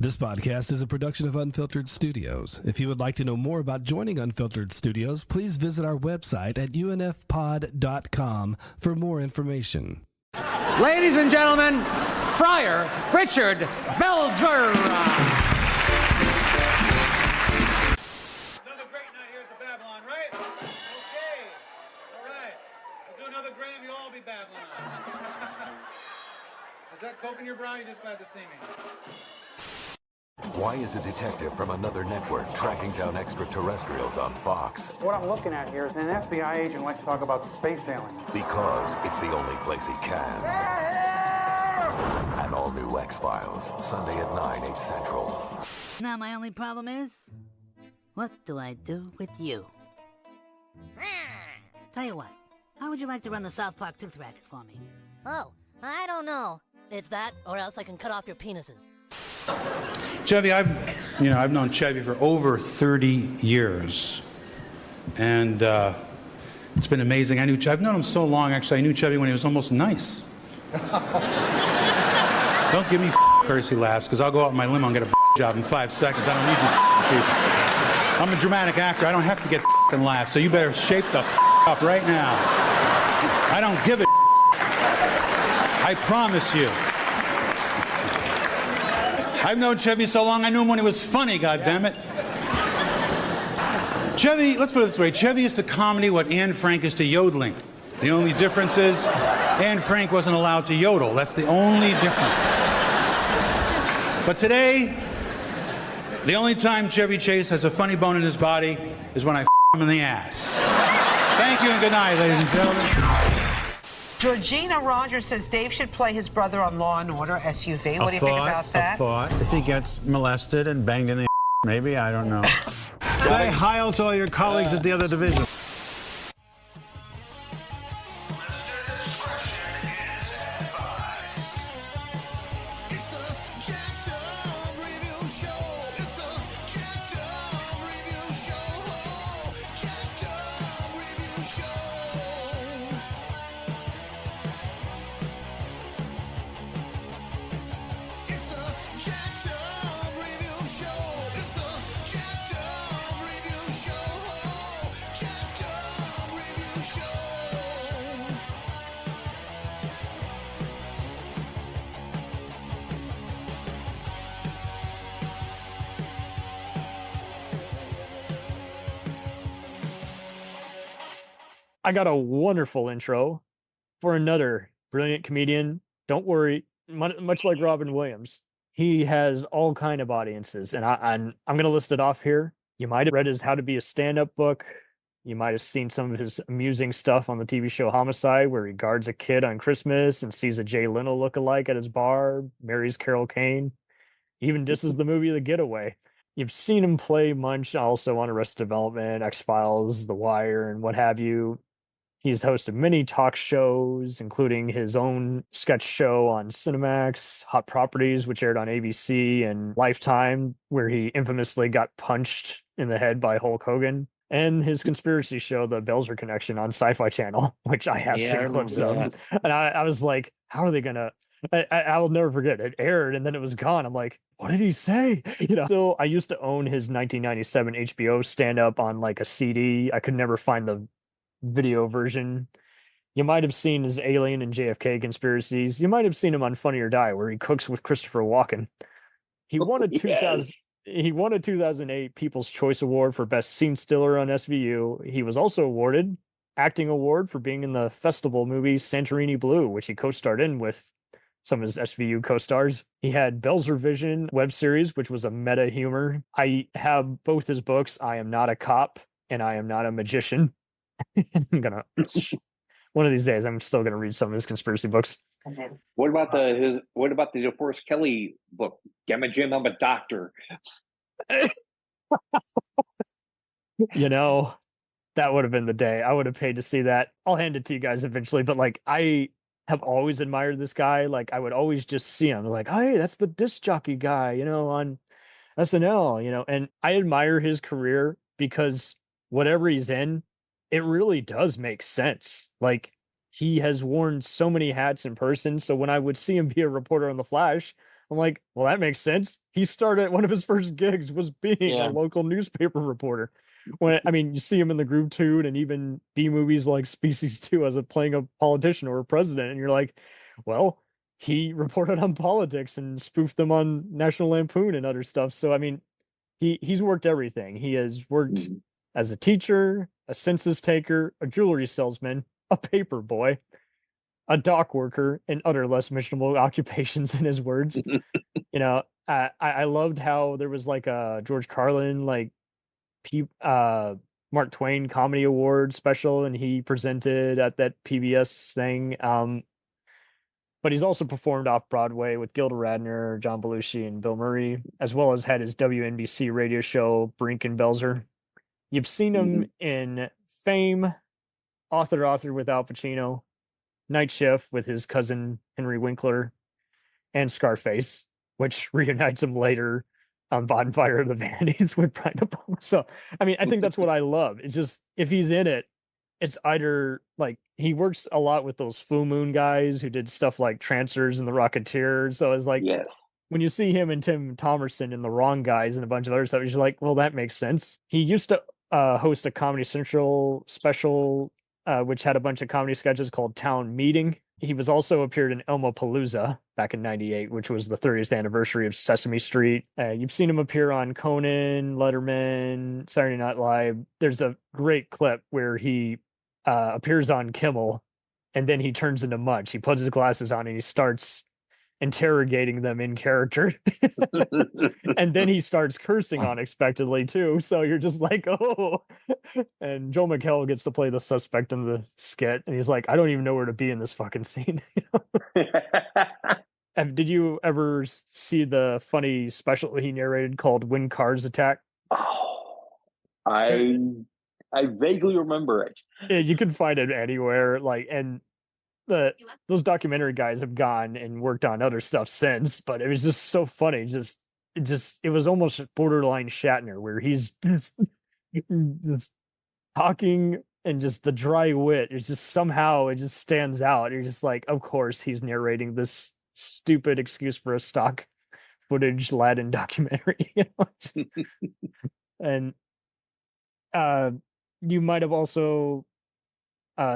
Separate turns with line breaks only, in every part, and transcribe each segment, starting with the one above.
This podcast is a production of Unfiltered Studios. If you would like to know more about joining Unfiltered Studios, please visit our website at unfpod.com for more information.
Ladies and gentlemen, Friar Richard Belzer.
Another great night here at the Babylon, right? Okay. All right. We'll do another Grammy, you'll all be babbling on. Is that coke in your bra? You just glad to see me.
Why is a detective from another network tracking down extraterrestrials on Fox?
What I'm looking at here is an FBI agent likes to talk about space aliens.
Because it's the only place he can. An all-new X-Files, Sunday at 9, 8 Central.
Now my only problem is, what do I do with you? Tell you what, how would you like to run the South Park tooth racket for me?
Oh, I don't know. It's that, or else I can cut off your penises.
Chevy, I've known Chevy for over 30 years, and it's been amazing. I've known him so long. Actually, I knew Chevy when he was almost nice. Don't give me courtesy laughs, because I'll go out in my limo and get a job in 5 seconds. I don't need you people. I'm a dramatic actor. I don't have to get laughs, so you better shape the up right now. I don't give a I promise you. I've known Chevy so long, I knew him when he was funny, goddammit. Chevy, let's put it this way, Chevy is to comedy what Anne Frank is to yodeling. The only difference is Anne Frank wasn't allowed to yodel. That's the only difference. But today, the only time Chevy Chase has a funny bone in his body is when I him in the ass. Thank you and good night, ladies and gentlemen.
Georgina Rogers says Dave should play his brother on Law and Order SUV. What do you think about that?
A thought. If he gets molested and banged in the maybe, I don't know. Say hi to all your colleagues at the other division.
I got a wonderful intro for another brilliant comedian. Don't worry, much like Robin Williams, he has all kind of audiences, and I'm going to list it off here. You might have read his How to Be a Stand-Up book. You might have seen some of his amusing stuff on the TV show Homicide, where he guards a kid on Christmas and sees a Jay Leno lookalike at his bar, marries Carol Kane, even disses the movie The Getaway. You've seen him play Munch also on Arrested Development, X-Files, The Wire, and what have you. He's hosted many talk shows, including his own sketch show on Cinemax, Hot Properties, which aired on ABC, and Lifetime, where he infamously got punched in the head by Hulk Hogan, and his conspiracy show, The Belzer Connection, on Sci-Fi Channel, which I have seen clips of. And I was like, how are they going to... I will never forget. It aired, and then it was gone. I'm like, what did he say? So I used to own his 1997 HBO stand-up on like a CD. I could never find the video version. You might have seen his Alien and JFK conspiracies. You might have seen him on Funny or Die, where he cooks with Christopher Walken. He won a 2008 People's Choice Award for Best Scene Stealer on SVU. He was also awarded acting award for being in the festival movie Santorini Blue, which he co-starred in with some of his SVU co-stars. He had Belzer Vision web series, which was a meta humor. I have both his books, I Am Not a Cop and I Am Not a Magician. I'm gonna one of these days I'm still gonna read some of his conspiracy books.
What about the DeForest Kelly book, Gamma Jim, I'm a Doctor?
That would have been the day. I would have paid to see that. I'll hand it to you guys eventually, but like I have always admired this guy. Like I would always just see him like, hey, that's the disc jockey guy, on SNL, and I admire his career because whatever he's in, it really does make sense. Like he has worn so many hats in person. So when I would see him be a reporter on The Flash, I'm like, well, that makes sense. He started, one of his first gigs was being a local newspaper reporter. You see him in the Groove Tune and even B movies like Species 2 as playing a politician or a president. And you're like, well, he reported on politics and spoofed them on National Lampoon and other stuff. So, he's worked everything. He has worked as a teacher, a census taker, a jewelry salesman, a paper boy, a dock worker, and other less mentionable occupations in his words. I loved how there was like a George Carlin, Mark Twain Comedy Award special, and he presented at that PBS thing. But he's also performed off Broadway with Gilda Radner, John Belushi, and Bill Murray, as well as had his WNBC radio show, Brink and Belzer. You've seen him in Fame, Author with Al Pacino, Night Shift with his cousin Henry Winkler, and Scarface, which reunites him later on Bonfire of the Vanities with Brian De Palma. So, I think that's what I love. It's just, if he's in it, it's either like he works a lot with those Full Moon guys who did stuff like Trancers and The Rocketeer. So it's like, when you see him and Tim Thomerson and The Wrong Guys and a bunch of other stuff, you're like, well, that makes sense. He used to host a Comedy Central special, which had a bunch of comedy sketches called Town Meeting. He was also appeared in Elmo Palooza back in '98, which was the 30th anniversary of Sesame Street. You've seen him appear on Conan, Letterman, Saturday Night Live. There's a great clip where he appears on Kimmel, and then he turns into Munch. He puts his glasses on and he starts interrogating them in character. And then he starts cursing unexpectedly too. So you're just like, oh. And Joel McHale gets to play the suspect in the skit, and he's like, I don't even know where to be in this fucking scene. Did you ever see the funny special he narrated called When Cars Attack?
Oh, I vaguely remember it.
Yeah, you can find it anywhere. Those documentary guys have gone and worked on other stuff since, but it was just so funny. It was almost borderline Shatner, where he's just talking, and just the dry wit. It's just somehow it just stands out. You're just like, of course he's narrating this stupid excuse for a stock footage Latin documentary. And you might have also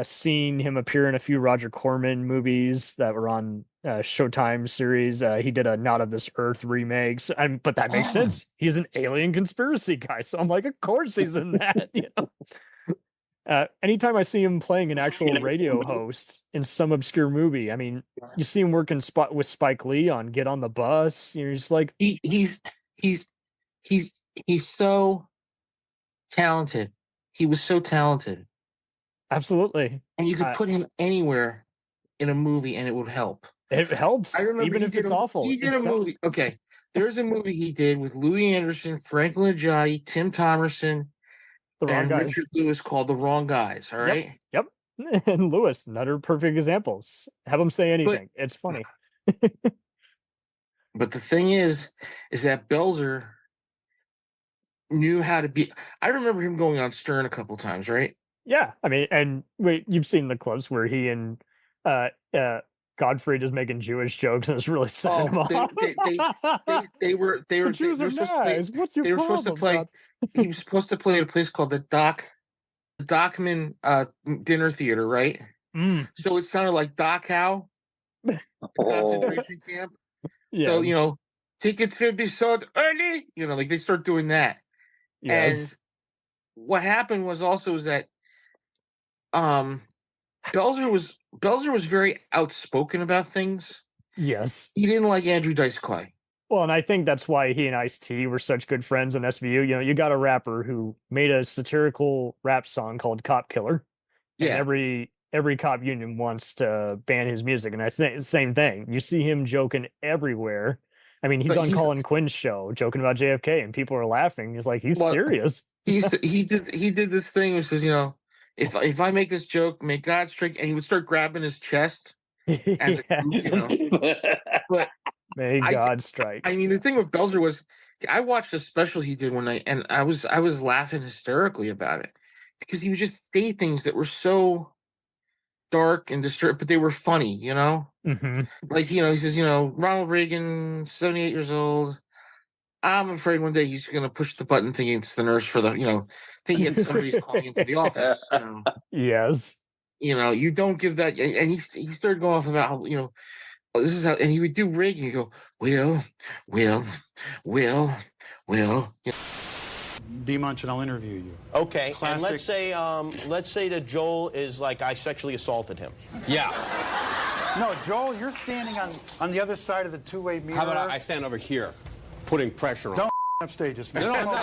seen him appear in a few Roger Corman movies that were on Showtime series. He did a Not of This Earth remakes, but that makes sense. He's an alien conspiracy guy, so I'm like, of course he's in that. Anytime I see him playing an actual radio host in some obscure movie, you see him working with Spike Lee on Get on the Bus. You're just like,
he's so talented. He was so talented.
Absolutely.
And you could put him anywhere in a movie and it would help.
It helps.
I remember
even if it's awful.
He did a movie. Okay. There's a movie he did with Louis Anderson, Franklin Ajayi, Tim Thomerson, and Richard Lewis called The Wrong Guys. All right.
Yep. And Lewis, another perfect example. Have him say anything. It's funny.
But the thing is that Belzer knew how to be. I remember him going on Stern a couple times, right?
Yeah, you've seen the clips where he and Godfrey just making Jewish jokes, and it's really setting him off.
They were
nice. What's your problem?
They were supposed to play. He was supposed to play at a place called the Dockman Dinner Theater, right? So it sounded like Dachau concentration camp. Yeah. So tickets will be sold early. They start doing that. Yes. And what happened was that Belzer was very outspoken about things.
Yes.
He didn't like Andrew Dice Clay.
Well, and I think that's why he and Ice-T were such good friends on SVU. You got a rapper who made a satirical rap song called Cop Killer. Yeah. And every cop union wants to ban his music. And I think the same thing. You see him joking everywhere. He's on Colin Quinn's show joking about JFK, and people are laughing. He's like, he's serious.
He did this thing which says, if I make this joke, may God strike, and he would start grabbing his chest. As but
may God strike.
The thing with Belzer was, I watched a special he did one night, and I was laughing hysterically about it because he would just say things that were so dark and disturbed, but they were funny, you know?
Mm-hmm.
Like, you know, he says, you know, Ronald Reagan, 78 years old. I'm afraid one day he's going to push the button thinking it's the nurse for the, you know, thinking it's somebody's calling into the office. You know?
Yes.
You know, you don't give that. And he started going off about how, you know, oh, this is how, and he would do Reagan. You go, Will. You know,
D-Munch, and I'll interview you.
Okay,
Classic.
and let's say that Joel is like, I sexually assaulted him.
Yeah.
No, Joel, you're standing on the other side of the two-way mirror.
How about I stand over here, putting pressure on?
Don't upstage us, man.
No,
Come
no,
over.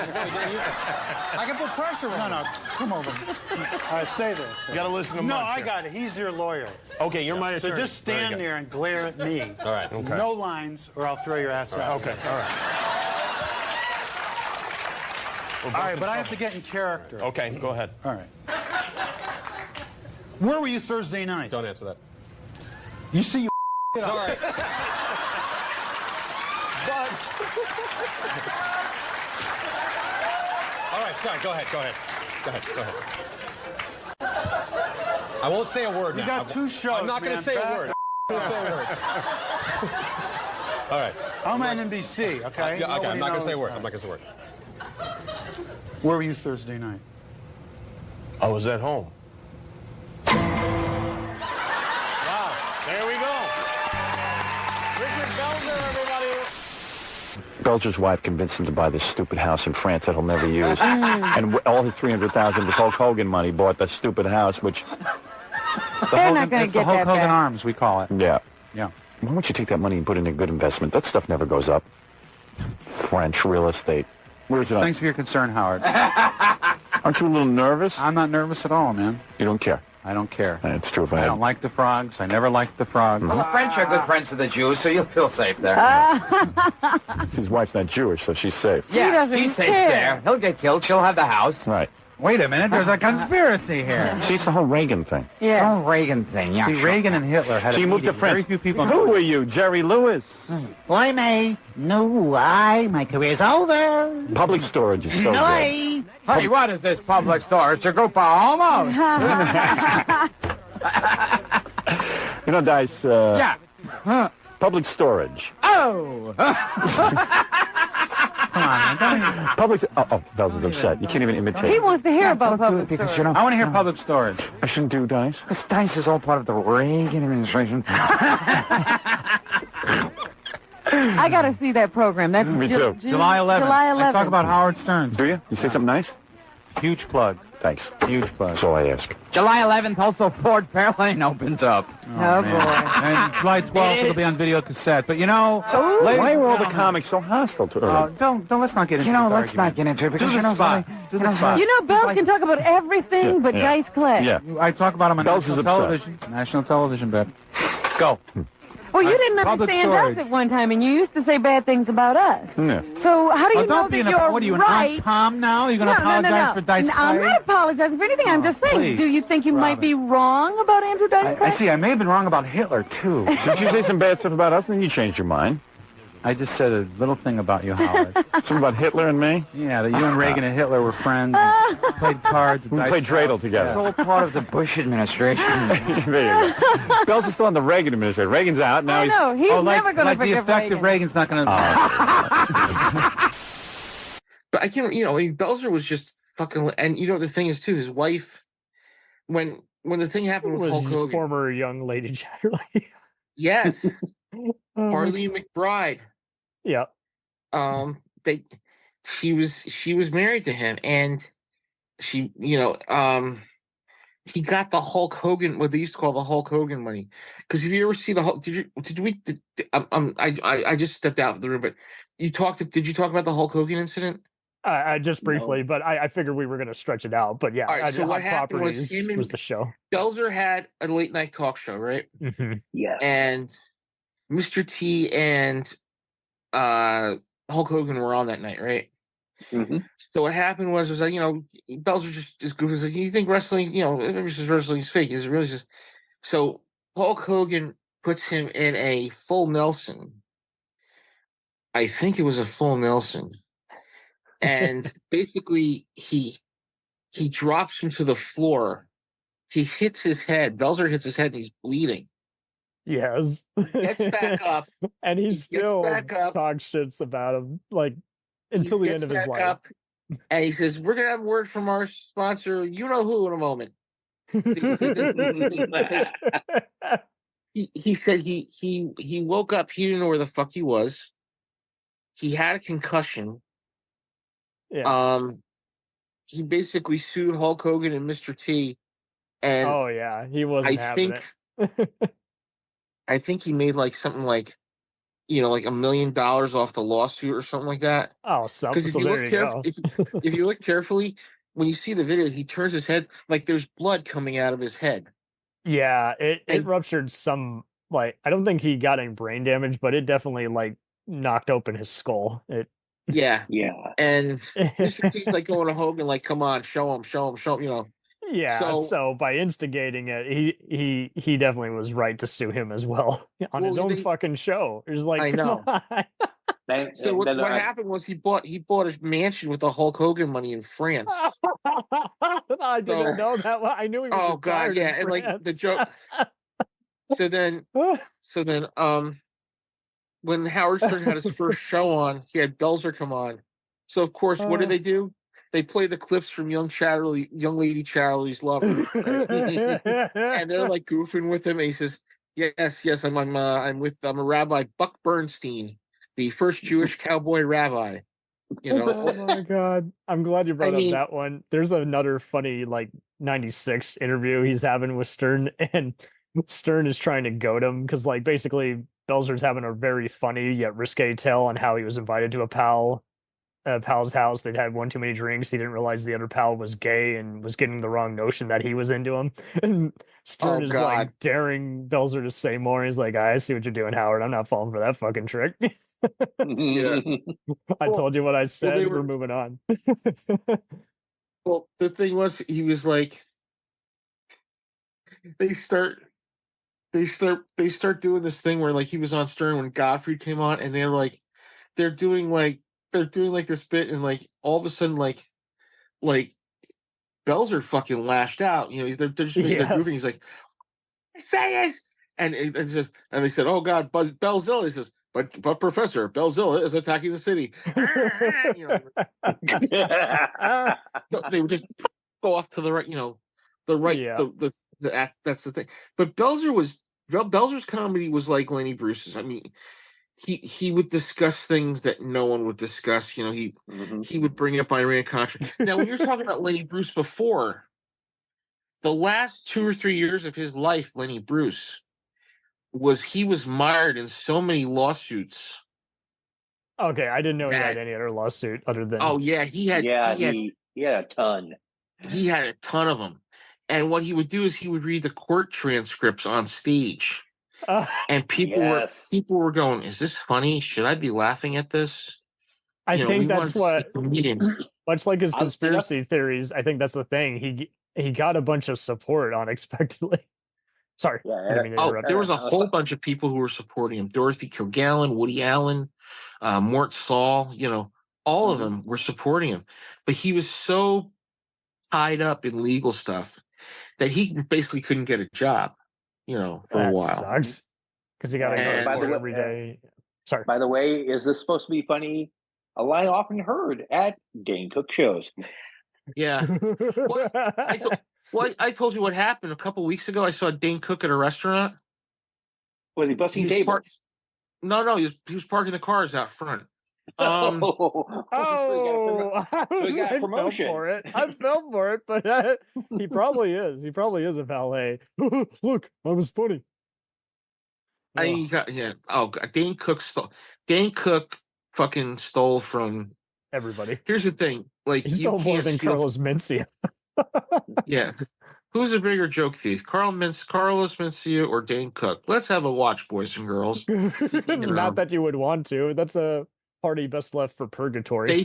I can put pressure on.
No, come over. All right, stay there.
You got to listen to
No,
Munch
I
here.
got it. He's your lawyer.
Okay, you're my
So
attorney.
just stand there and glare at me.
All right, okay.
No lines, or I'll throw your ass out.
Okay, all right.
All right, but I have to get in character.
Okay, go ahead.
All right. Where were you Thursday night?
Don't answer that.
You see you.
Sorry.
But
All right, sorry. Go ahead. I won't say a word now.
You got two shows.
I'm not going to say a word. I'm not going to say a word. All right.
I'm on NBC, okay?
Yeah, okay, I'm not going to say a word.
knows.
I'm not going to say a word.
Where were you Thursday night?
I was at home.
Wow, there we go. Richard Belzer, everybody.
Belzer's wife convinced him to buy this stupid house in France that he'll never use. And all his $300,000 of his Hulk Hogan money bought that stupid house, which...
They're not going to get
Hulk
that
Hogan
back.
Arms, we call it.
Yeah.
Yeah.
Why don't you take that money and put it in a good investment? That stuff never goes up. French real estate. Where's it on?
Thanks for your concern, Howard.
Aren't you a little nervous?
I'm not nervous at all, man.
You don't care?
I don't care.
That's true. If
I don't like the frogs. I never liked the frogs.
Well, the French are good friends of the Jews, so you'll feel safe there.
His wife's not Jewish, so she's safe.
Yeah, she's safe there. He'll get killed. She'll have the house.
Right.
Wait a minute, there's a conspiracy here.
See, it's the whole Reagan thing.
Yeah. The whole Reagan thing, yeah.
See,
sure.
Reagan and Hitler had
So you moved to France.
Very few people
Who are you, Jerry Lewis?
Why, May? No, my career's over.
Public storage is so good.
Hey, what is this public store? It's a group of homos.
You know, Dice,
Yeah.
public storage.
Oh.
Come on, man.
Public... Oh, Belzer's upset. You can't even imitate.
He wants to hear about public
Because,
storage.
you know,
I want to hear public storage.
I shouldn't do, Dice.
this Dice is all part of the Reagan administration.
I got to see that program. That's
Me too.
July 11th.
July 11th.
I talk about Howard Stern.
Do you? You say something nice?
Huge plug.
Thanks.
Huge plug.
That's all I ask.
July 11th, also Ford Fairlane opens up.
Oh, boy.
And July 12th, it'll be on video cassette. But you know,
Why are all the comics so hostile to her?
don't let's not get into
You know,
this
let's
argument.
not get into it because
Do
you
the
know
spot.
something-
Do
you
the
know
spot.
You know, Bells can talk about everything but
Yeah.
Dice Clay.
Yeah.
I talk about him on
Bells is
national
upset.
television. National television, bet. Go.
Well, you didn't
Public
understand
storage.
us at one time, and you used to say bad things about us.
Yeah.
So how do you know
don't
that
be
you're
what are you,
right?
an Aunt Tom now? You're going to apologize
no.
for Dice
No, I'm
Clay?
not apologizing for anything. I'm just saying.
please,
Do you think you might be wrong about Andrew Dice Clay?
I see. I may have been wrong about Hitler, too.
Did you say some bad stuff about us, and then you changed your mind?
I just said a little thing about you, Howard.
Something about Hitler and me?
Yeah, that you and Reagan and Hitler were friends. And played cards.
We played dreidel
It's
together.
all part of the Bush administration.
There you go. Bells is still on the Reagan administration. Reagan's out. Now
I know. He's never going to
like the
forgive
effective
Reagan.
Reagan's not going to...
But I can't, you know, I mean, Belzer was just fucking, and you know, the thing is too, his wife, when the thing happened with
Was
Hulk Hogan,
former young Lady Chatterley.
yes, Harley McBride,
Yeah.
she was married to him, and she, you know, he got the Hulk Hogan, what they used to call the Hulk Hogan money. Because if you ever see the Hulk, I just stepped out of the room, but did you talk about the Hulk Hogan incident?
I just briefly, but I figured we were going to stretch it out. But yeah,
All right, so what happened was
Properties
him and
was the show.
Belzer had a late night talk show, right?
Mm-hmm.
Yes.
And Mr. T and Hulk Hogan were on that night, right?
Mm-hmm.
So what happened was like, you know, Belzer just goofy. Like, you think wrestling, you know, wrestling is fake? Is it really just... So Hulk Hogan puts him in a full Nelson. I think it was a full Nelson. And basically he drops him to the floor he hits his head. Belzer hits his head and he's bleeding.
Yes.
Gets back up.
And he
gets
still
back up.
talks shits about him, like, until the end of his life.
Up, and he says, "We're gonna have a word from our sponsor, you know who, in a moment." he said he woke up. He didn't know where the fuck he was. He had a concussion.
Yeah.
He basically sued Hulk Hogan and Mr. T. And
oh yeah, he wasn't having it.
I think he made like something like, like $1 million off the lawsuit or something like that.
Oh, so
if you
there
look
you go.
if you look carefully, when you see the video, he turns his head like there's blood coming out of his head.
Yeah, it ruptured some. Like, I don't think he got any brain damage, but it definitely like knocked open his skull.
Yeah. And Mr. T's like going to Hogan, like, come on, show him.
Yeah, so by instigating it, he definitely was right to sue him as well on his own fucking show. It was like,
I know. So what happened was he bought a mansion with the Hulk Hogan money in France.
I didn't know that. I knew he was.
Oh God, yeah, and like the joke. So then, when Howard Stern had his first show on, he had Belzer come on. So of course, what do? They play the clips from young lady Charlie's Lover, right? And they're like goofing with him. And he says, "Yes, I'm a Rabbi Buck Bernstein, the first Jewish cowboy rabbi."
Oh my God, I'm glad you brought up that one. There's another funny like '96 interview he's having with Stern, and Stern is trying to goad him because like basically Belzer's having a very funny yet risque tale on how he was invited to a pal's house. They'd had one too many drinks. He didn't realize the other pal was gay and was getting the wrong notion that he was into him. And Stern is like daring Belzer to say more. He's like, I see what you're doing, Howard. I'm not falling for that fucking trick. I told you what I said. We're moving on.
Well, the thing was, he was like, they start doing this thing where like he was on Stern when Godfrey came on, and they're doing this bit, and like all of a sudden like Belzer fucking lashed out. They're just they're moving. He's like, say it, and they said, oh God, Belzilla. He says, but Professor, Belzilla is attacking the city. They would just go off to the right. The right. Yeah. The act. That's the thing. But Belzer's comedy was like Lenny Bruce's. I mean, he would discuss things that no one would discuss. He would bring up Iran-Contra. Now, when you're talking about Lenny Bruce before, the last 2 or 3 years of his life, Lenny Bruce was mired in so many lawsuits.
Okay, I didn't know he had any other lawsuit other than.
Oh yeah, he had
a ton.
He had a ton of them, and what he would do is he would read the court transcripts on stage. And people were going, is this funny? Should I be laughing at this?
I think that's what, much like his conspiracy theories, I think that's the thing. He got a bunch of support unexpectedly. Sorry.
There was a whole bunch of people who were supporting him. Dorothy Kilgallen, Woody Allen, Mort Saul, all of them were supporting him. But he was so tied up in legal stuff that he basically couldn't get a job. For a while.
Sucks. Because he got to go to work every day. Sorry.
By the way, is this supposed to be funny? A line often heard at Dane Cook shows.
Yeah. I told you what happened a couple weeks ago. I saw Dane Cook at a restaurant.
Was he busting tables?
No, he was parking the cars out front.
He got a promotion
for it. I fell for it, but he probably is. He probably is a valet. Look, I was funny.
Dane Cook fucking stole from
everybody.
Here's the thing: like,
he stole more than Carlos Mencia.
Yeah, who's a bigger joke thief, Carlos Mencia or Dane Cook? Let's have a watch, boys and girls.
Not that you would want to. That's a party best left for purgatory.
They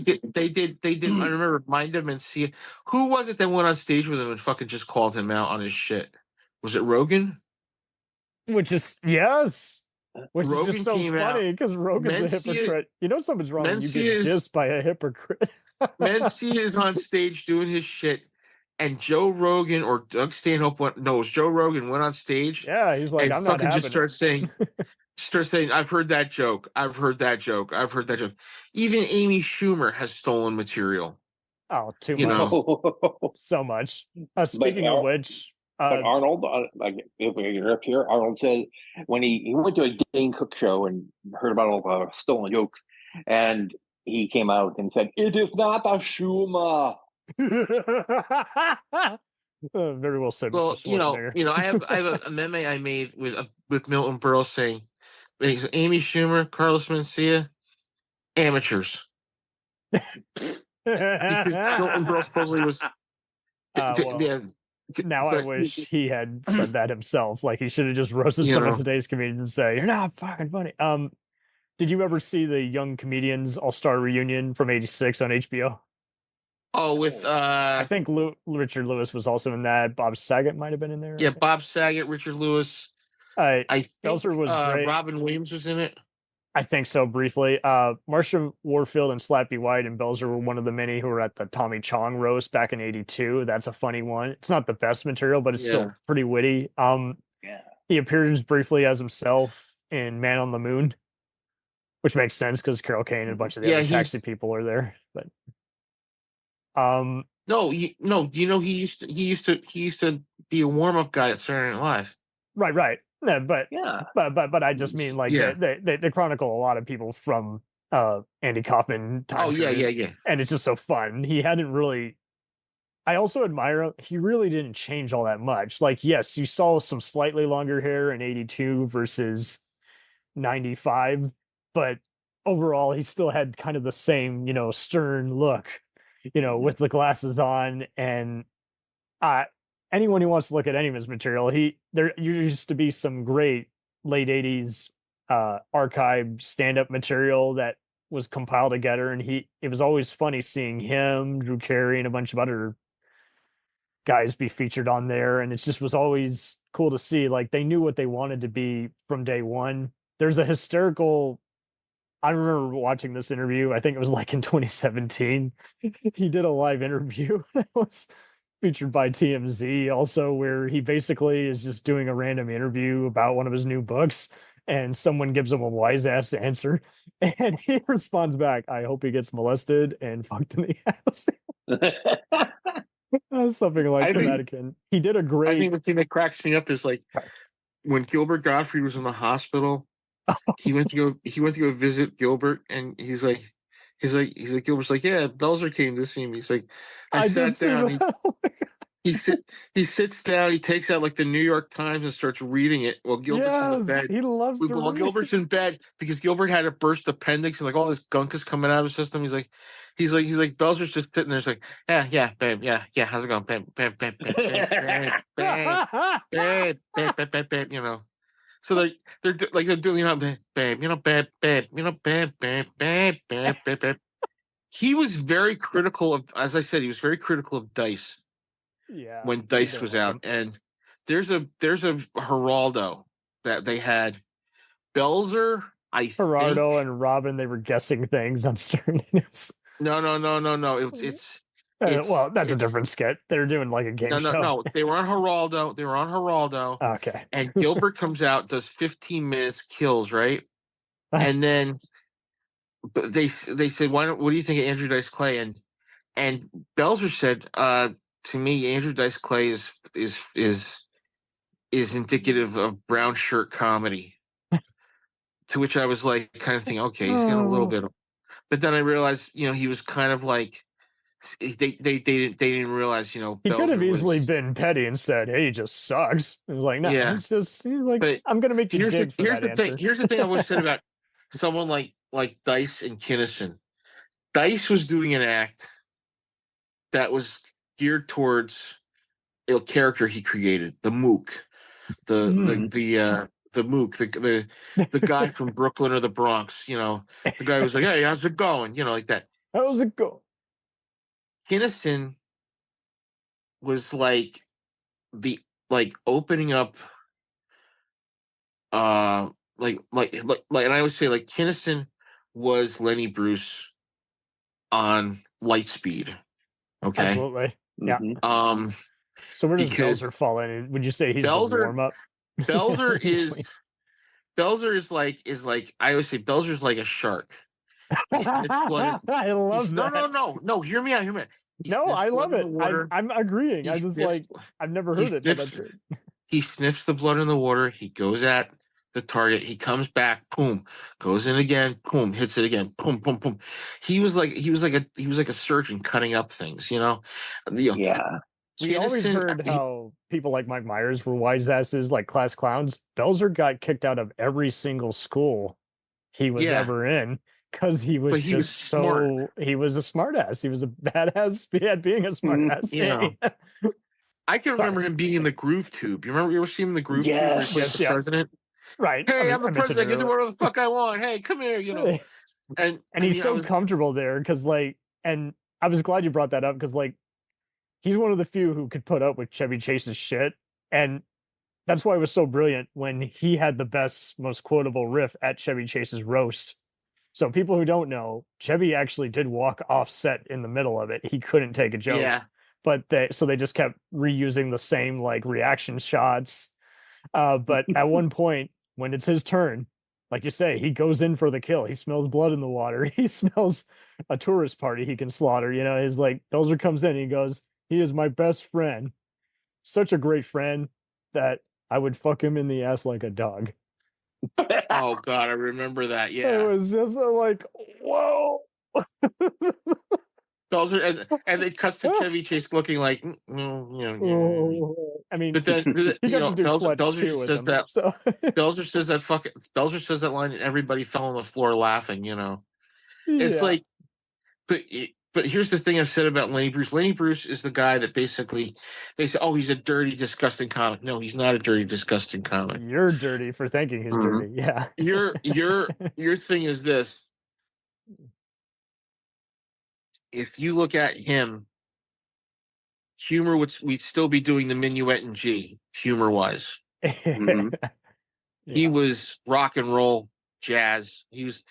did. I remember Mind him and see who was it that went on stage with him and fucking just called him out on his shit. Was it Rogan?
Which is yes. Which Rogan is just so funny because Rogan's a hypocrite. Something's wrong when you get dissed by a hypocrite.
Mencia is on stage doing his shit, and Joe Rogan or Doug Stanhope it was Joe Rogan went on stage.
Yeah, he's like,
and
I'm not
fucking
having
just started saying, I've heard that joke. I've heard that joke. I've heard that joke. Even Amy Schumer has stolen material.
Oh, too
You
much.
know.
So much. Speaking of which,
but Arnold, if we get up here, Arnold said when he went to a Dane Cook show and heard about all the stolen jokes, and he came out and said, "It is not a Schumer."
Very well said.
Well,
Mr.
I have a meme I made with Milton Berle saying, Amy Schumer, Carlos Mencia, amateurs. Because Milton Berle supposedly was.
I wish he had said that himself. Like he should have just roasted some of today's comedians and say, "You're not fucking funny." Did you ever see the Young Comedians All-Star Reunion from '86 on HBO?
Oh, with
I think Richard Lewis was also in that. Bob Saget might have been in there.
Yeah, Bob Saget, Richard Lewis. I think
Belzer was great.
Robin Williams was in it.
I think so, briefly. Marsha Warfield and Slappy White and Belzer were one of the many who were at the Tommy Chong roast back in '82. That's a funny one. It's not the best material, but it's still pretty witty. He appears briefly as himself in Man on the Moon, which makes sense because Carol Kane and a bunch of the other taxi people are there. But
he used to be a warm-up guy at Saturday Night Live.
Right. No, but I just mean like they chronicle a lot of people from Andy Kaufman time.
Yeah.
And it's just so fun. He hadn't really. I also admire him. He really didn't change all that much. Like, yes, you saw some slightly longer hair in '82 versus '95, but overall, he still had kind of the same, stern look, with the glasses on. And anyone who wants to look at any of his material, there used to be some great late '80s archive stand-up material that was compiled together, and it was always funny seeing him, Drew Carey, and a bunch of other guys be featured on there. And it just was always cool to see, like, they knew what they wanted to be from day one. There's a hysterical, I remember watching this interview, I think it was like in 2017. He did a live interview that was featured by TMZ also, where he basically is just doing a random interview about one of his new books, and someone gives him a wise ass answer, and he responds back, "I hope he gets molested and fucked in the ass." Something like that. He did a great.
I think the thing that cracks me up is like when Gilbert Gottfried was in the hospital, he went to go visit Gilbert, and he's like Gilbert's like, "Yeah, Belzer came to see me." He's like, I sat down. He sits down. He takes out like the New York Times and starts reading it while Gilbert's in bed.
He loves to
while
read.
Gilbert's in bed because Gilbert had a burst appendix and like all this gunk is coming out of his system. He's like Belzer's just sitting there. It's like, yeah, babe, yeah. How's it going, babe? So they're doing, babe. He was very critical of, as I said, Dice.
Yeah.
When Dice was out, and there's a Giraldo that they had. Belzer,
Gerardo and Robin, they were guessing things on Stern News.
No. It's
well, that's a different skit. They're doing like a game show.
No. They were on Giraldo.
Okay.
And Gilbert comes out, does 15 minutes, kills, right? And then they said, what do you think of Andrew Dice Clay? And Belzer said, to me, Andrew Dice Clay is indicative of brown shirt comedy. To which I was like, kind of thinking, okay, he's getting a little bit. But then I realized, he was kind of like they didn't realize,
he could have easily been petty and said, "Hey, he just sucks." It was like, no, he's like, but I'm gonna make you dig for that answer.
Here's the thing I always said about someone like Dice and Kinison. Dice was doing an act that was geared towards a character he created, the Mook, the Mook, the guy from Brooklyn or the Bronx, the guy who's like, "Hey, how's it going?" Like that.
How's it go?
Kinison was like opening up, and I would say like Kinison was Lenny Bruce on Lightspeed. Okay.
Absolutely. Yeah. So where does Belzer fall in? Would you say he's the warm up?
Belzer is like I always say Belzer's like a shark.
I love that.
No. Hear me out.
No, I love it. I'm agreeing. I just I've never heard it, but that's great.
He sniffs the blood in the water. He goes at the target. He comes back. Boom. Goes in again. Boom. Hits it again. Boom. Boom. Boom. He was like a surgeon cutting up things. Yeah.
We always heard how people like Mike Myers were wise asses, like class clowns. Belzer got kicked out of every single school he was ever in because he was he was a smart ass. He was a badass at being a smart ass.
I can remember him being in the Groove Tube. You ever see him in the Groove Tube?
Yes,
the president.
Right.
Hey, I'm the president. I can do whatever the fuck I want. Hey, come here. And
he's so comfortable there because and I was glad you brought that up because he's one of the few who could put up with Chevy Chase's shit. And that's why it was so brilliant when he had the best, most quotable riff at Chevy Chase's roast. So people who don't know, Chevy actually did walk off set in the middle of it. He couldn't take a joke.
Yeah.
But they just kept reusing the same reaction shots. But at one point, when it's his turn, like you say, he goes in for the kill. He smells blood in the water. He smells a tourist party he can slaughter. His Belzer comes in and he goes, "He is my best friend. Such a great friend that I would fuck him in the ass like a dog."
Oh God, I remember that. Yeah,
it was just whoa.
Belzer, and it cuts to Chevy Chase looking like,
I
but
mean,
then Belzer says that.
So.
Belzer says that line, and everybody fell on the floor laughing. It's like, but here's the thing I've said about Lenny Bruce. Lenny Bruce is the guy that basically they say, "Oh, he's a dirty, disgusting comic." No, he's not a dirty, disgusting comic.
You're dirty for thinking he's dirty. Yeah.
Your thing is this. If you look at him, humor we'd still be doing the minuet in G, humor-wise. He was rock and roll, jazz. He was.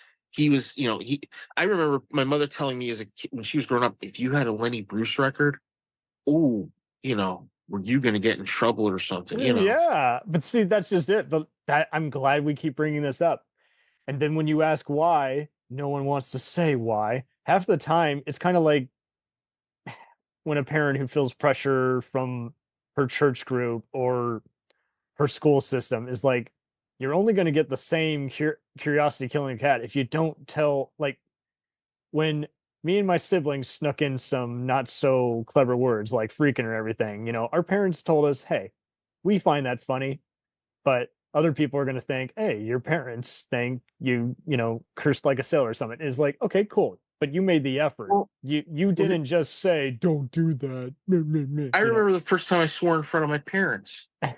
I remember my mother telling me as a kid when she was growing up, if you had a Lenny Bruce record, were you going to get in trouble or something?
Yeah, but see, that's just it. But I'm glad we keep bringing this up. And then when you ask why, no one wants to say why. Half the time, it's kind of like when a parent who feels pressure from her church group or her school system is like, you're only going to get the same curiosity killing a cat if you don't tell. When me and my siblings snuck in some not so clever words like freaking or everything, our parents told us, hey, we find that funny, but other people are going to think, hey, your parents think you cursed like a sailor or something. Is like, okay, cool. But you made the effort. You didn't just say, don't do that.
I remember the first time I swore in front of my parents. My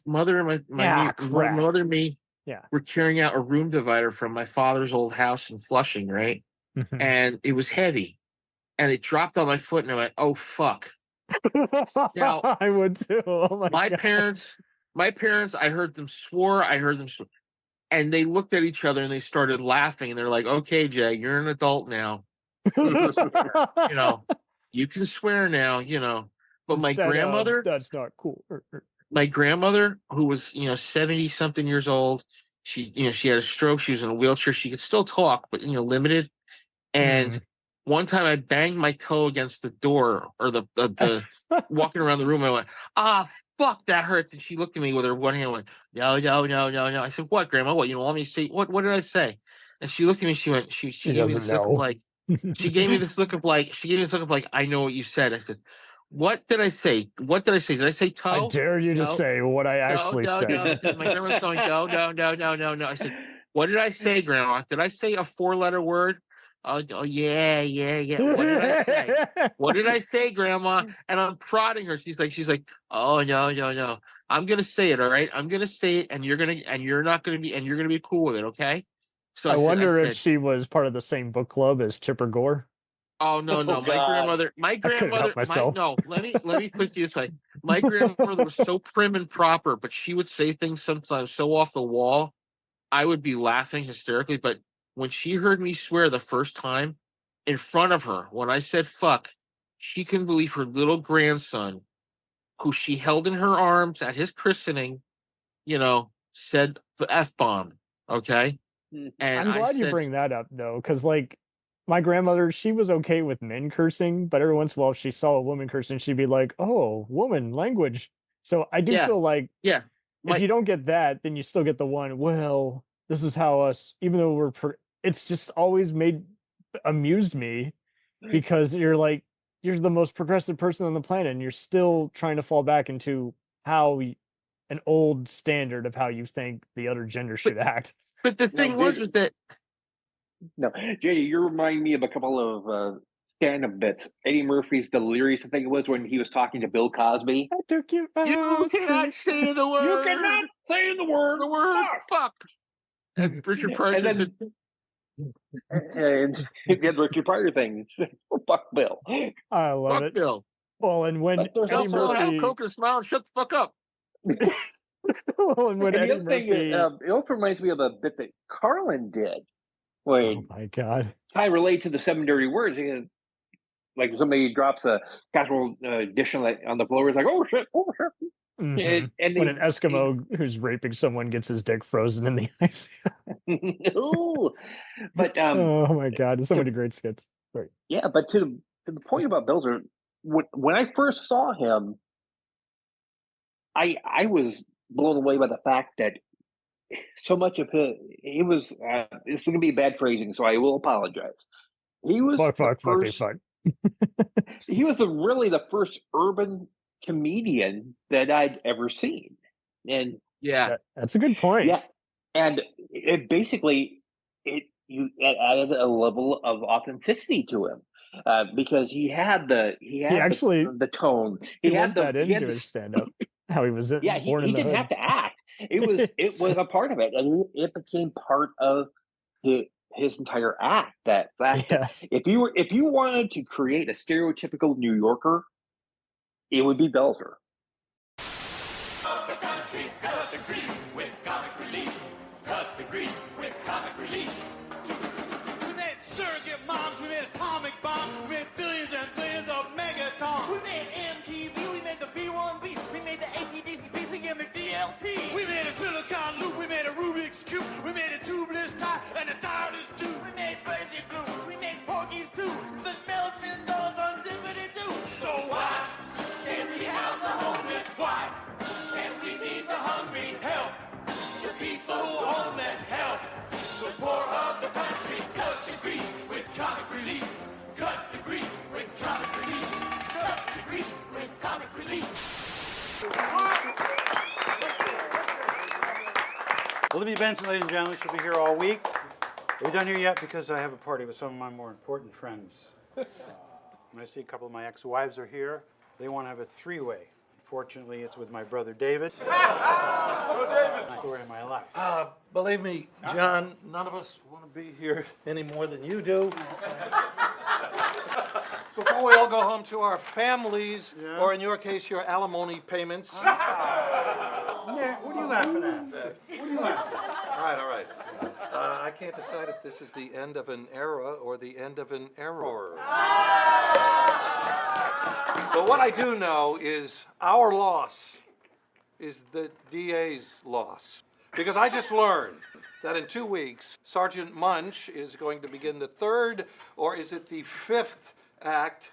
mother and my mother and me.
Yeah.
We're carrying out a room divider from my father's old house in Flushing, right? And it was heavy. And it dropped on my foot and I went, oh fuck. Now
I would too. Oh
my God. My parents, I heard them swore. And they looked at each other and they started laughing and they're like, okay, Jay, you're an adult now. You can swear now, But my grandmother,
that's not cool.
My grandmother, who was, 70 something years old, she had a stroke. She was in a wheelchair. She could still talk, but, limited. And one time I banged my toe against the door or the walking around the room. And I went, fuck, that hurts. And she looked at me with her one hand and went, no. I said, what, Grandma? What, you want me to say? What did I say? And she looked at me, she went, she gave me this look of she gave me this look of I know what you said. I said, what did I say? Did I say toe?
I dare you to say what I actually said.
No. My grandma's going, no. I said, what did I say, Grandma? Did I say a 4-letter word? Oh yeah. What did I say, Grandma? And I'm prodding her. She's like, oh no. I'm gonna say it, all right. I'm gonna say it, and you're gonna be cool with it, okay? So
I wonder if she was part of the same book club as Chipper Gore.
Oh no. My grandmother. Let me put it this way. My grandmother was so prim and proper, but she would say things sometimes so off the wall, I would be laughing hysterically, but when she heard me swear the first time in front of her, when I said fuck, she couldn't believe her little grandson, who she held in her arms at his christening, said the F-bomb, okay? And
I'm glad you bring that up, though, because, like, my grandmother, she was okay with men cursing, but every once in a while, if she saw a woman cursing, she'd be like, oh, woman, language. So I do feel like if you don't get that, then you still get the one, well, this is how us, even though it's just always amused me because you're the most progressive person on the planet and you're still trying to fall back into an old standard of how you think the other gender should act.
But the thing was that...
No, Jay, you're reminding me of a couple of stand-up bits. Eddie Murphy's Delirious, I think it was, when he was talking to Bill Cosby.
I took you
You cannot say the word.
You cannot say the word.
The word fuck. And Richard Pryor said...
And he had Richard Pryor thing. Fuck Bill.
I love it.
Bill.
Well, and when Eddie Murphy...
have Coke and smile and shut the fuck up.
Well, and when Eddie Murphy...
it also reminds me of a bit that Carlin did.
Oh my God.
I relate to the 7 dirty words. Like somebody drops a casserole dish on the floor, it's like, oh shit.
Mm-hmm. And when an Eskimo who's raping someone gets his dick frozen in the ice.
Ooh. But
oh my God, there's so many great skits. Sorry.
Yeah, but to the point about Belzer, when I first saw him, I was blown away by the fact that so much of it was it's going to be bad phrasing, so I will apologize. He was he was really the first urban comedian that I'd ever seen, and
that's a good point.
Yeah, and it basically added a level of authenticity to him because he had the tone. He had
his stand up. How he was
he didn't have to act. It was a part of it, and it became part of his entire act. That if you wanted to create a stereotypical New Yorker, it would be Belzer.
We made surrogate moms, we made atomic bombs, we made billions and billions of megatons. We made MTV, we made the B1B, we made the ACDC, BC, and McDLT. We made a silicon loop, we made a Rubik's Cube, we made a tubeless tie, and a tireless tube. We made crazy glue, we made porkies too, the milkman dolls on zippity too. So why can't we have the homeless? Why can't we feed the hungry? Help the people who are homeless. Help the poor of the country. Cut the grief with comic relief. Cut the grief with comic relief. Cut the grief with comic relief.
Olivia Benson, ladies and gentlemen, she'll be here all week. Are we done here yet? Because I have a party with some of my more important friends. I see a couple of my ex-wives are here. They want to have a three-way. Unfortunately, it's with my brother David. The story of my life.
Believe me, John, none of us want to be here any more than you do. Before we all go home to our families, or in your case, your alimony payments.
Yeah, what are you laughing at? What are you laughing at?
All right. I can't decide if this is the end of an era or the end of an error. But what I do know is our loss is the DA's loss. Because I just learned that in 2 weeks, Sergeant Munch is going to begin the 3rd, or is it the 5th act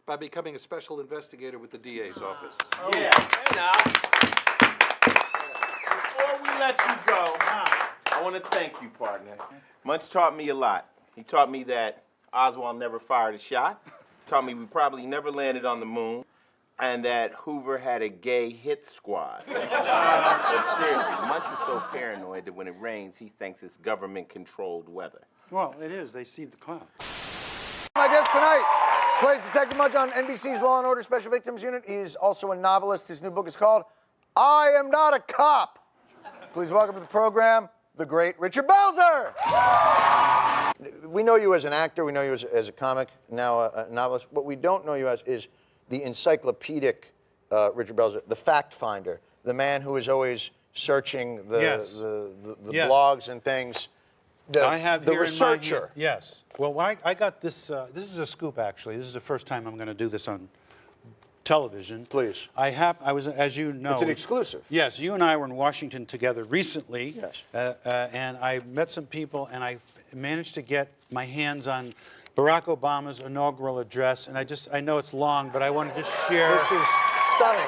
by becoming a special investigator with the DA's office.
Yeah, now, before we let you go, I want to thank you, partner. Munch taught me a lot. He taught me that Oswald never fired a shot, taught me we probably never landed on the moon, and that Hoover had a gay hit squad. But seriously, Munch is so paranoid that when it rains, he thinks it's government-controlled weather.
Well, it is. They see the clouds.
My guest tonight plays Detective Munch on NBC's Law & Order Special Victims Unit. He is also a novelist. His new book is called I Am Not a Cop. Please welcome to the program, the great Richard Belzer. We know you as an actor. We know you as a comic, now a novelist. What we don't know you as is the encyclopedic Richard Belzer, the fact finder, the man who is always searching the blogs and things.
I have
the
here
researcher.
In my hand, yes. Well, I got this. This is a scoop, actually. This is the first time I'm going to do this on television.
Please.
I was, as you know.
It's an exclusive.
Yes, you and I were in Washington together recently.
Yes.
And I met some people, and I managed to get my hands on Barack Obama's inaugural address. And I know it's long, but I want to just share.
This is stunning.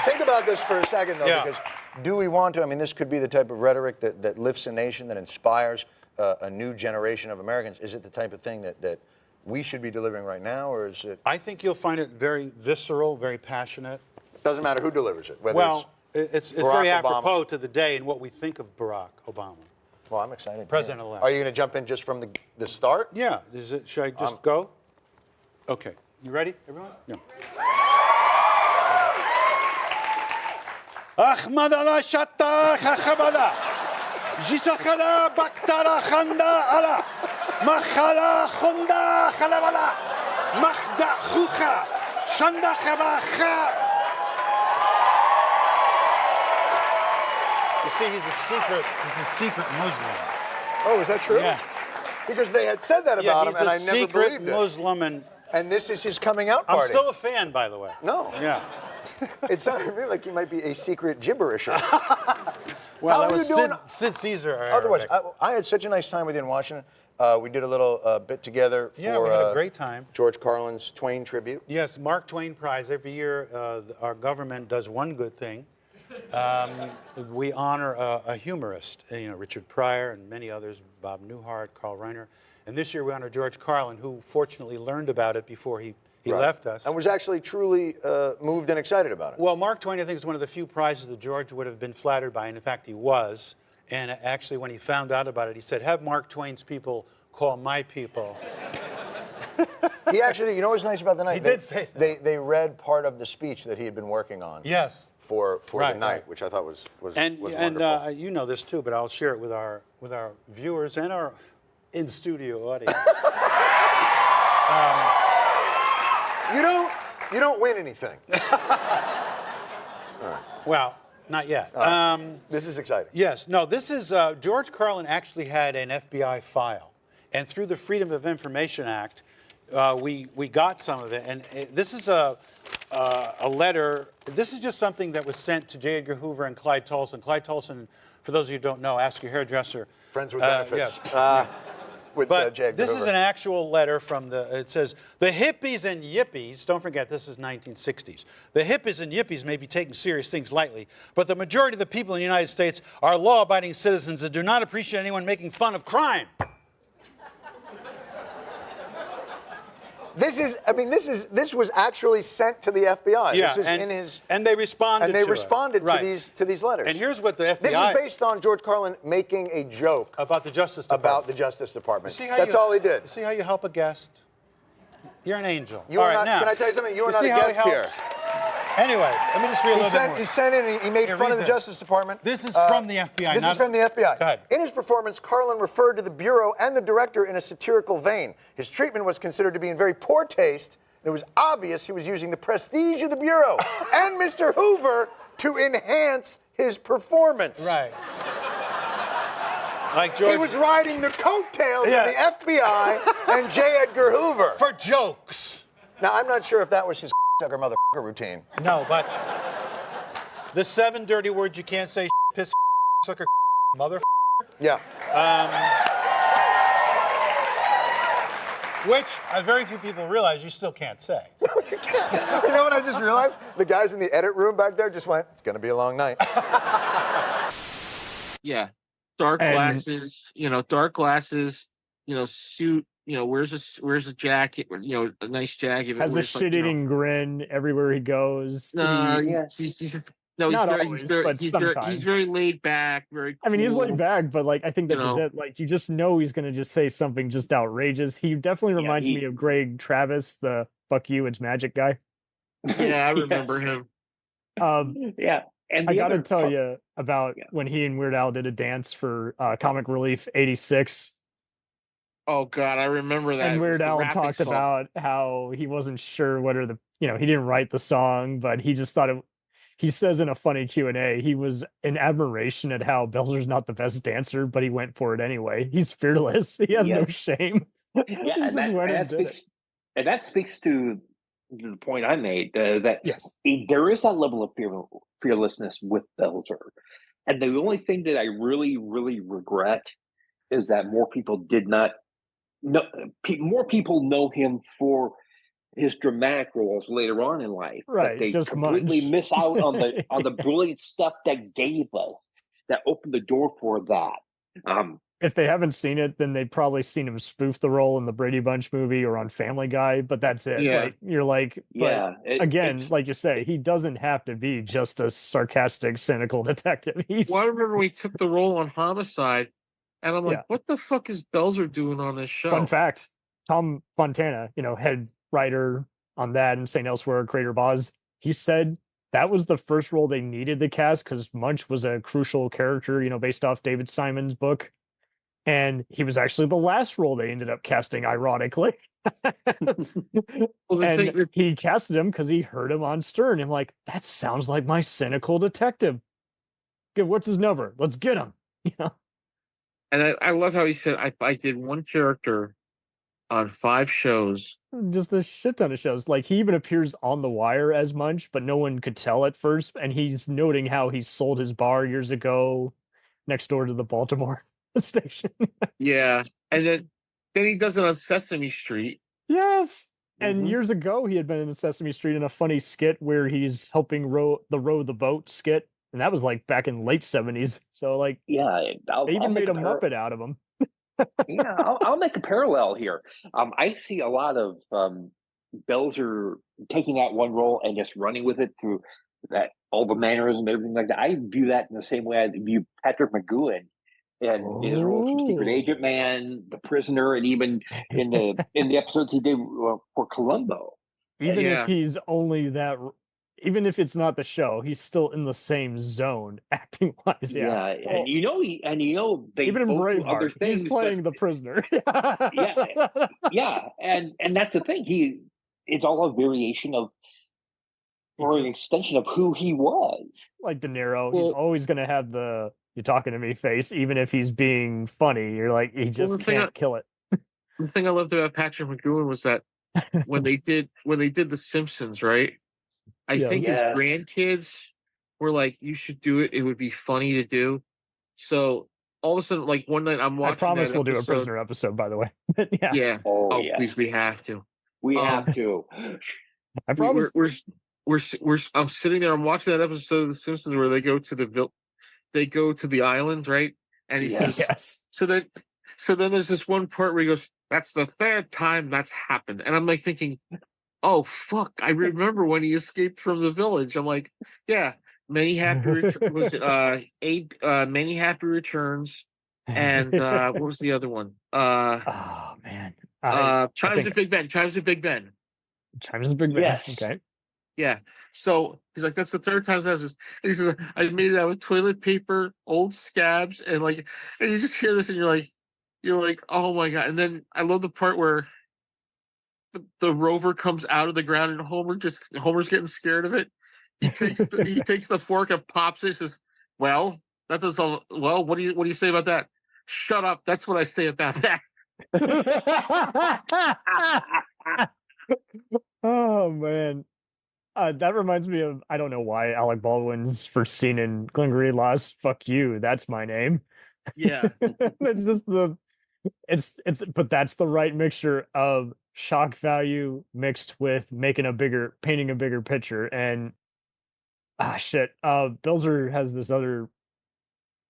Think about this for a second, though, because do we want to? I mean, this could be the type of rhetoric that lifts a nation, that inspires a new generation of Americans. Is it the type of thing that we should be delivering right now, or is it?
I think you'll find it very visceral, very passionate.
Doesn't matter who delivers it. Whether
it's
Barack
very
Obama.
apropos to the day and what we think of Barack Obama.
Well, I'm excited.
President-elect.
Are you going to jump in just from the start?
Yeah. Should I just go? Okay. You ready, everyone? Yeah. Ahmad ala shatta khabada. Jisakhala baktara khanda ala. Makhala khunda khalabala. Makhda khukha. Shanda khabaha. You see, he's a secret Muslim.
Oh, is that true?
Yeah.
Because they had said that about him, and I never believed it.
Muslim,
and this is his coming out party.
I'm still a fan, by the way.
No.
Yeah.
It sounded to me like he might be a secret gibberisher.
Well,
How
that
are
was
you doing?
Sid Caesar.
Otherwise, I had such a nice time with you in Washington. We did a little bit together for
we had a great time.
George Carlin's Twain tribute.
Yes, Mark Twain Prize. Every year, our government does one good thing. We honor a humorist, Richard Pryor and many others, Bob Newhart, Carl Reiner. And this year we honor George Carlin, who fortunately learned about it before he left us.
And was actually truly moved and excited about it.
Well, Mark Twain, I think, is one of the few prizes that George would have been flattered by, and in fact he was. And actually, when he found out about it, he said, have Mark Twain's people call my people.
He actually, you know what's nice about the night?
He did say that.
They read part of the speech that he had been working on.
Yes.
For the night, which I thought was wonderful.
And you know this too, but I'll share it with our viewers and our in-studio audience.
You don't win anything.
Well, not yet.
This is exciting.
Yes. No, this is George Carlin actually had an FBI file, and through the Freedom of Information Act, we got some of it. And this is a letter. This is just something that was sent to J. Edgar Hoover and Clyde Tolson. Clyde Tolson, for those of you who don't know, ask your hairdresser.
Friends with benefits.
Yeah.
But J. Edgar
this
Hoover.
is an actual letter from it says, the hippies and yippies, don't forget this is 1960s, the hippies and yippies may be taking serious things lightly, but the majority of the people in the United States are law-abiding citizens that do not appreciate anyone making fun of crime.
This was actually sent to the FBI.
Yeah,
this is in his.
And they responded.
And they
to
responded
it.
to these letters.
And here's what the FBI.
This is based on George Carlin making a joke
about the Justice Department.
About the Justice Department.
See how
That's all he did.
See how you help a guest? You're an angel.
You are not, now, can I tell you something? You are not a guest here.
Anyway, let me just read a little bit more.
He sent in, he made fun of the Justice Department.
This is from the FBI.
This is from the FBI.
Go ahead.
In his performance, Carlin referred to the Bureau and the director in a satirical vein. His treatment was considered to be in very poor taste. It was obvious he was using the prestige of the Bureau and Mr. Hoover to enhance his performance.
Right. Like George.
He was riding the coattails of the FBI and J. Edgar Hoover.
For jokes.
Now, I'm not sure if that was his sucker motherfucker routine.
No, but the 7 dirty words you can't say, piss, sucker, mother.
Yeah.
Which very few people realize you still can't say.
No, you can't. You know what I just realized? The guys in the edit room back there just went, it's going to be a long night.
Yeah. Dark glasses, suit, wears a jacket, a nice jacket.
Has a shit-eating grin everywhere he goes.
No,
not always, but sometimes.
He's very laid back, very cool.
I mean, he's laid back, but I think this is it. You just know he's going to just say something just outrageous. He definitely reminds me of Greg Travis, the "fuck you, it's magic" guy.
Yeah, I remember him.
Yeah, and I got to tell you about when he and Weird Al did a dance for Comic Relief '86.
Oh God, I remember that.
And Weird Al talked about how he wasn't sure whether he didn't write the song, but he just thought he says in a funny Q&A, he was in admiration at how Belzer's not the best dancer, but he went for it anyway. He's fearless. He has no shame.
Yeah,
He
and
just went and did it.
that speaks to the point I made that
yes,
there is that level of fearlessness with Belzer, and the only thing that I really, really regret is that more people did not know. More people know him for his dramatic roles later on in life,
right?
but they
Just
completely
Munch.
miss out on the brilliant stuff that gave us, that opened the door for that.
If they haven't seen it, then they've probably seen him spoof the role in the Brady Bunch movie or on Family Guy, but that's it.
Yeah.
Like, you're like, but again, like you say, he doesn't have to be just a sarcastic, cynical detective.
Well, I remember we took the role on Homicide, and I'm like,
Yeah.
what the fuck is Belzer doing on this show?
Fun fact, Tom Fontana, head writer on that and St. Elsewhere, creator of Oz, he said that was the first role they needed to cast because Munch was a crucial character, based off David Simon's book. And he was actually the last role they ended up casting, ironically. He casted him because he heard him on Stern. I'm like, that sounds like my cynical detective. Good, what's his number? Let's get him.
And I love how he said, I did one character on 5 shows.
Just a shit ton of shows. Like, he even appears on The Wire as Munch, but no one could tell at first. And he's noting how he sold his bar years ago next door to the Baltimore station.
Yeah. And then he does it on Sesame Street.
Yes. And years ago, he had been in Sesame Street in a funny skit where he's helping row the boat skit. And that was like back in late 70s. So like,
yeah,
they even made a Muppet out of him.
Yeah, I'll make a parallel here. I see a lot of Belzer taking that one role and just running with it through that, all the mannerisms and everything like that. I view that in the same way I view Patrick McGowan and his roles from Secret Agent Man, The Prisoner, and even in the episodes he did for Columbo.
Even if he's only that, even if it's not the show, he's still in the same zone acting wise.
Yeah, and they
even in
both do
Braveheart,
other things.
he's playing the prisoner.
yeah, and that's the thing. It's all a variation of, or an extension of who he was.
Like De Niro, he's always going to have the "you talking to me" face, even if he's being funny. You're like, he just can't kill it.
The thing I loved about Patrick McGowan was that when they did The Simpsons, right? I think his grandkids were like, "You should do it. It would be funny to do." So all of a sudden, like one night, I'm watching.
I promise we'll do a
episode.
prisoner episode, by the way. Yeah.
Yeah.
Oh, please, we have to.
We have to.
I promise.
I'm sitting there. I'm watching that episode of The Simpsons where they go to the island, right? And he says,
"Yes."
So then there's this one part where he goes, "That's the 3rd time that's happened," and I'm like thinking, oh fuck! I remember when he escaped from the village. I'm like, yeah, many happy many happy returns, and what was the other one?
Oh man,
Chimes at Big Ben. Chimes at Big Ben.
Chimes at Big Ben.
Yes.
Okay.
Yeah. So he's like, that's the 3rd time that was. And he says, I made it out with toilet paper, old scabs, and you just hear this, and you're like, oh my god! And then I love the part where the rover comes out of the ground and Homer's getting scared of it. He takes the fork and pops it. He says, "Well, that does all. Well, what do you say about that? Shut up. That's what I say about that."
Oh man, that reminds me of, I don't know why, Alec Baldwin's first scene in Glengarry Laws. "Fuck you. That's my name."
Yeah,
it's just but that's the right mixture of shock value mixed with painting a bigger picture. And Belzer has this other,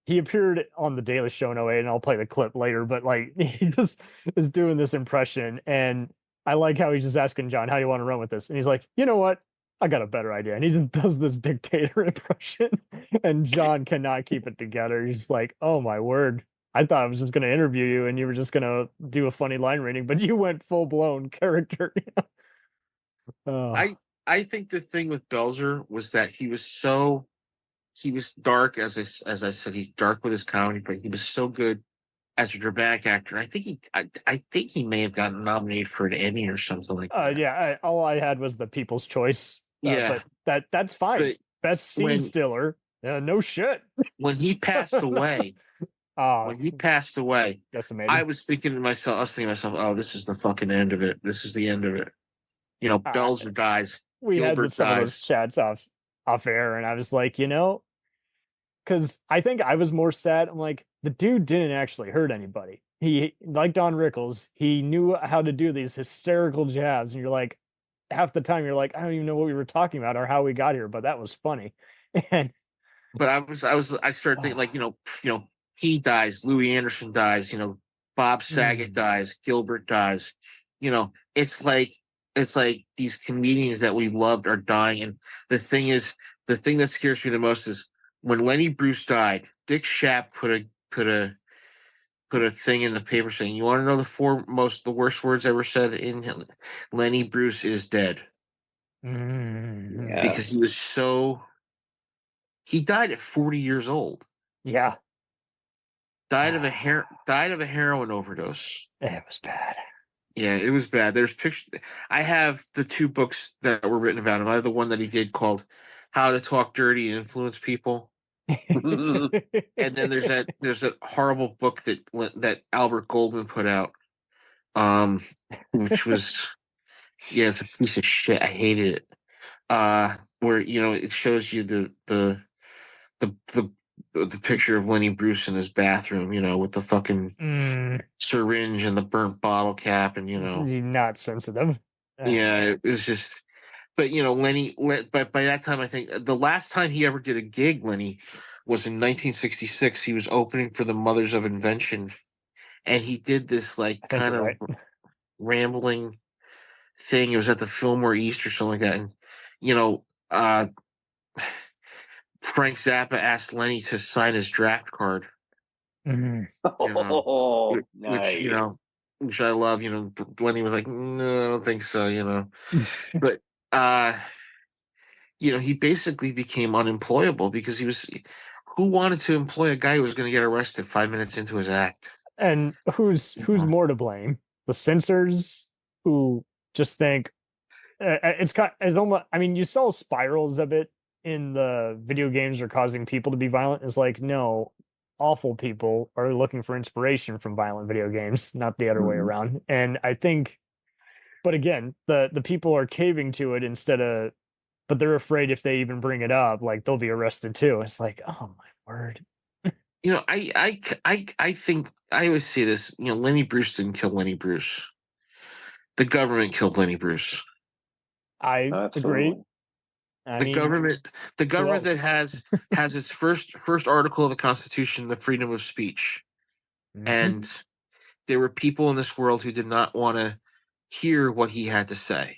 he appeared on the Daily Show in 08, and I'll play the clip later, but like, he just is doing this impression, and I like how he's just asking John, "How do you want to run with this?" And he's like, "You know what? I got a better idea." And he just does this dictator impression, and John cannot keep it together. He's like, "Oh my word. I thought I was just going to interview you and you were just going to do a funny line reading, but you went full blown character."
I think the thing with Belzer was that he was dark, as I said, he's dark with his comedy, but he was so good as a dramatic actor. I think he may have gotten nominated for an Emmy or something like that.
All I had was the People's Choice.
Yeah,
but that's fine. best scene
When-
stiller. No shit.
When he passed away, that's amazing. I was thinking to myself, oh, this is the fucking end of it. This is the end of it. You know, Belzer dies.
We
Gilbert
had some of those
dies.
chats off air, and I was like, because I think I was more sad. I'm like, the dude didn't actually hurt anybody. He, like Don Rickles, he knew how to do these hysterical jabs, and you're like, half the time you're like, I don't even know what we were talking about or how we got here, but that was funny. And
But I started thinking like, he dies, Louis Anderson dies, Bob Saget dies, Gilbert dies. It's like these comedians that we loved are dying. And the thing that scares me the most is when Lenny Bruce died, Dick Schaap put a thing in the paper saying, you want to know the worst words ever said in Lenny Bruce is dead. Because he died at 40 years old.
Yeah.
Died of a heroin overdose.
It was bad.
Yeah, it was bad. There's pictures. I have the 2 books that were written about him. I have the one that he did called How to Talk Dirty and Influence People. And then there's that horrible book that Albert Goldman put out. Which was it's a piece of shit. I hated it. Where it shows you the picture of Lenny Bruce in his bathroom, with the fucking syringe and the burnt bottle cap, and
not sensitive.
Yeah, it was just. But Lenny. But by that time, I think the last time he ever did a gig, Lenny, was in 1966. He was opening for the Mothers of Invention, and he did this kind of rambling thing. It was at the Fillmore East or something like that, and Frank Zappa asked Lenny to sign his draft card.
Nice.
Which I love. Lenny was like, no, I don't think so. But he basically became unemployable because who wanted to employ a guy who was going to get arrested 5 minutes into his act?
And who's more to blame? The censors who just think it's almost. I mean, you saw spirals of it in the video games are causing people to be violent. It's like, no, awful people are looking for inspiration from violent video games, not the other way around. And I think, but again, the people are caving to it but they're afraid if they even bring it up, like they'll be arrested too. It's like, oh my word.
I think I always say this. Lenny Bruce didn't kill Lenny Bruce. The government killed Lenny Bruce.
I agree.
The government that has its first article of the Constitution, the freedom of speech, and there were people in this world who did not want to hear what he had to say.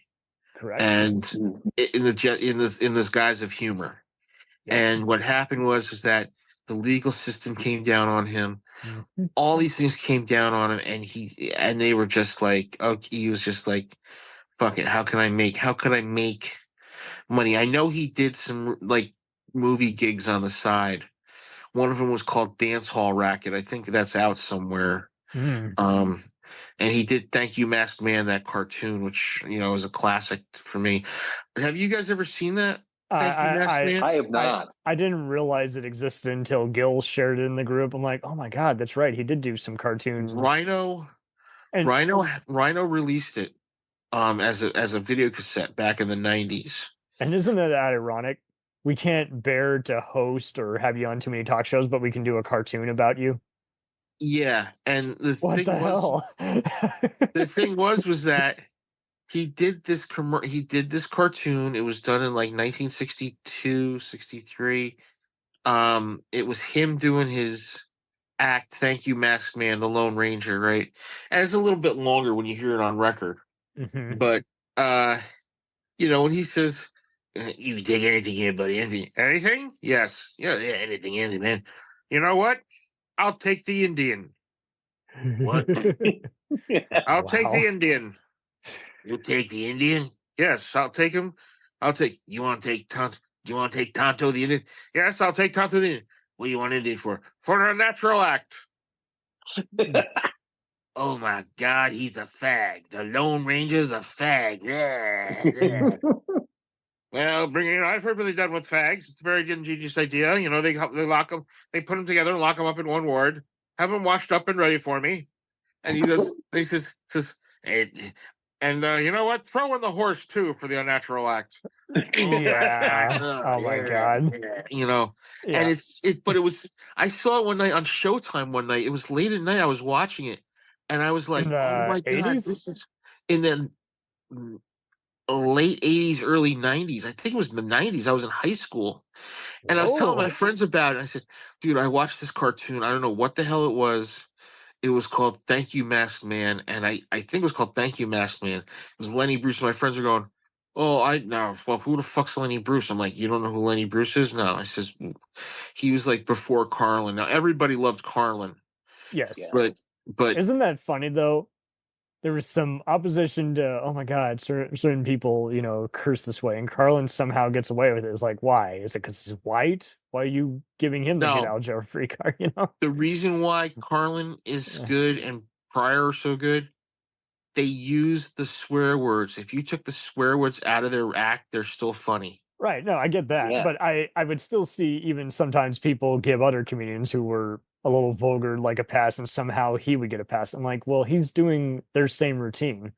Correct.
And in this guise of humor, and what happened was that the legal system came down on him. All these things came down on him, and they were just like, he was just like, fuck it. How can I make money? I know he did some movie gigs on the side. One of them was called Dance Hall Racket. I think that's out somewhere. And he did Thank You Masked Man, that cartoon, which is a classic for me. Have you guys ever seen that? Thank You Masked Man?
I have not.
I didn't realize it existed until Gil shared it in the group. I'm like, oh my god, that's right. He did do some cartoons.
Rhino released it as a video cassette back in the 90s.
And isn't that ironic? We can't bear to host or have you on too many talk shows, but we can do a cartoon about you.
Yeah, and the thing was that he did this cartoon. It was done in 1962, 63. It was him doing his act, Thank You Masked Man, the Lone Ranger, right? And it's a little bit longer when you hear it on record. But when he says, you can take anything here, buddy. Anything? Yes. Yeah, anything, man. You know what? I'll take the Indian. What? I'll take the Indian. You'll take the Indian? Yes, I'll take him. You want to take Tonto? Do you want to take Tonto the Indian? Yes, I'll take Tonto the Indian. What do you want Indian for? For a natural act. Oh my God, he's a fag. The Lone Ranger's a fag. Yeah. Well, I've heard what they've done with fags. It's a very ingenious idea. They lock them, they put them together and lock them up in one ward, have them washed up and ready for me. And he says, and you know what? Throw in the horse too for the unnatural act.
Yeah. Oh my God.
And but it was. I saw it one night on Showtime. One night, it was late at night. I was watching it, and I was like,
In
"Oh
the
my God,
80s?
this is in the late '80s, early '90s. I think it was in the '90s. I was in high school, and I was telling my
Whoa.
friends about it. I said, "Dude, I watched this cartoon. I don't know what the hell it was." It was called Thank You Masked Man, and I think it was called Thank You Masked Man. It was Lenny Bruce. My friends are going, "Oh, well, who the fuck's Lenny Bruce?" I'm like, "You don't know who Lenny Bruce is?" No. I says, he was like before Carlin. Now everybody loved Carlin.
Yes.
But
isn't that funny though? There was some opposition to, oh my God, certain people, curse this way, and Carlin somehow gets away with it. It's like, why? Is it because he's white? Why are you giving him the get out of jail free card?
The reason why Carlin is good and Pryor are so good, they use the swear words. If you took the swear words out of their act, they're still funny.
Right. No, I get that.
Yeah.
But I would still see even sometimes people give other comedians who were a little vulgar like a pass, and somehow he would get a pass. I'm like, well, he's doing their same routine.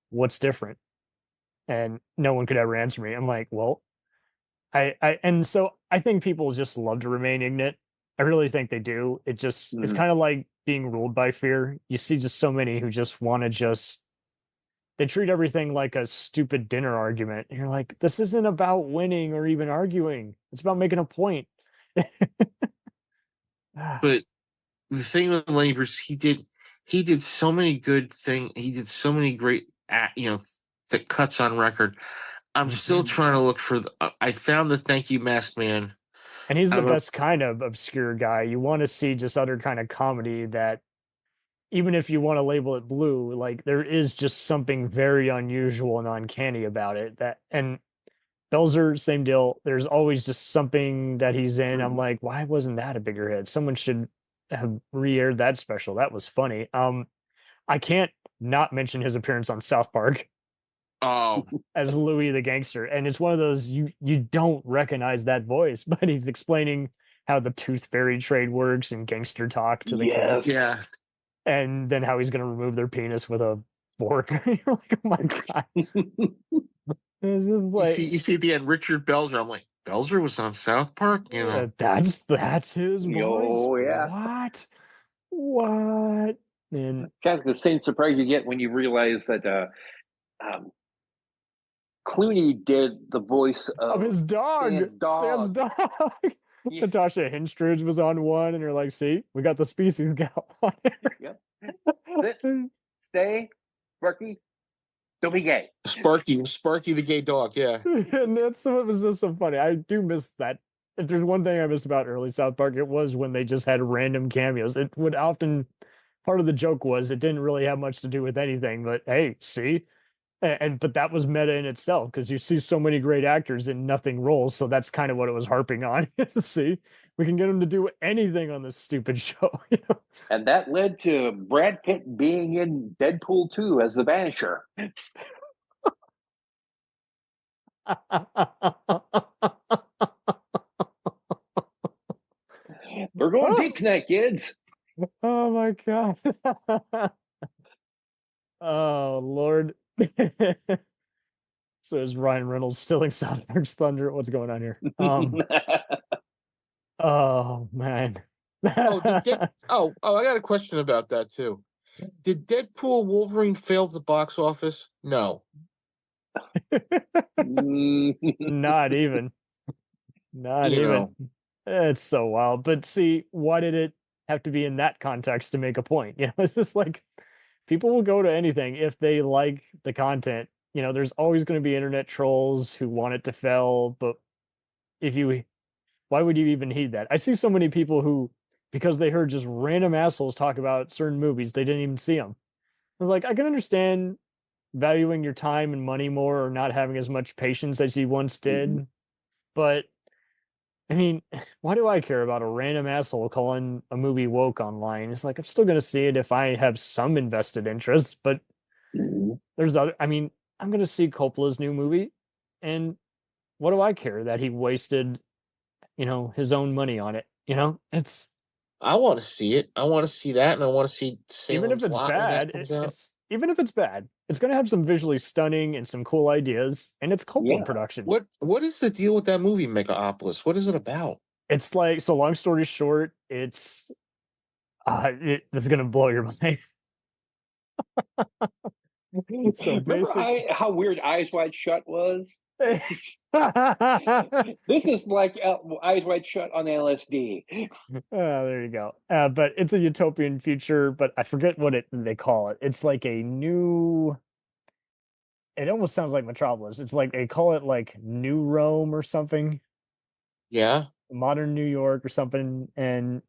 What's different? And no one could ever answer me. I'm like, well, and so I think people just love to remain ignorant. I really think they do. It's kind of like being ruled by fear. You see just so many who just want to they treat everything like a stupid dinner argument. And you're like, this isn't about winning or even arguing. It's about making a point.
But the thing with Lenny Bruce, he did so many good things. He did so many great, the cuts on record. I'm still trying to look for I found the Thank You Masked Man.
And he's the best kind of obscure guy. You want to see just other kind of comedy that, even if you want to label it blue, like there is just something very unusual and uncanny about it. And Belzer, same deal. There's always just something that he's in. I'm like, why wasn't that a bigger hit? Someone should have re-aired that special. That was funny. I can't not mention his appearance on South Park.
Oh,
as Louis the gangster, and it's one of those you don't recognize that voice, but he's explaining how the tooth fairy trade works and gangster talk to the kids.
Yeah,
and then how he's going to remove their penis with a fork. You're like, oh my God. This is like
you see at the end Richard Belzer. I'm like, Belzer was on South Park.
That's his voice.
Oh yeah.
What? And
kind of the same surprise you get when you realize that Clooney did the voice of
his dog. Stan's dog. Yeah. Natasha Henstridge was on one, and you're like, see, we got the species gal on here.
Yep. Sit, stay, Sparky, don't be gay.
Sparky the gay dog, yeah.
And that's what was just so funny. I do miss that. If there's one thing I missed about early South Park, it was when they just had random cameos. It would often, part of the joke was it didn't really have much to do with anything, but hey, see? But that was meta in itself, because you see so many great actors in nothing roles, so that's kind of what it was harping on. See, we can get them to do anything on this stupid show.
And that led to Brad Pitt being in Deadpool 2 as the Vanisher. We're going deep tonight, kids.
Oh my God. Oh Lord. So is Ryan Reynolds stealing South Park's thunder? What's going on here? Oh man.
I got a question about that too. Did Deadpool Wolverine fail the box office? No.
Not even. It's so wild. But see, why did it have to be in that context to make a point? It's just like people will go to anything if they like the content. There's always going to be internet trolls who want it to fail, but why would you even heed that? I see so many people who, because they heard just random assholes talk about certain movies, they didn't even see them. I was like, I can understand valuing your time and money more, or not having as much patience as you once did, but I mean, why do I care about a random asshole calling a movie woke online? It's like, I'm still going to see it if I have some invested interest, but there's other, I'm going to see Coppola's new movie, and what do I care that he wasted, his own money on it? It's
I want to see it. I want to see that, and I want to see
even if
Salem's
it's
Lot when that
bad,
comes out.
it's going to have some visually stunning and some cool ideas, and it's Coppola production.
What is the deal with that movie, Megapolis? What is it about?
It's like, so long story short, it's this is going to blow your mind. So
Remember how weird Eyes Wide Shut was? This is like Eyes Wide Shut on LSD.
There you go. But it's a utopian future, but I forget what they call it. It's like a new. It almost sounds like Metropolis. It's like they call it like New Rome or something.
Yeah.
Modern New York or something, and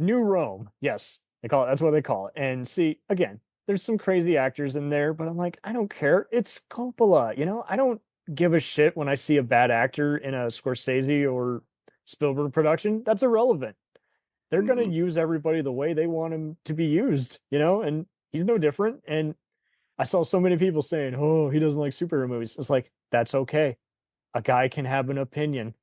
New Rome. Yes, they call it. That's what they call it. And see, again, there's some crazy actors in there, but I'm like, I don't care. It's Coppola. I don't give a shit when I see a bad actor in a Scorsese or Spielberg production. That's irrelevant. They're going to use everybody the way they want him to be used, and he's no different. And I saw so many people saying, oh, he doesn't like superhero movies. It's like, that's okay. A guy can have an opinion.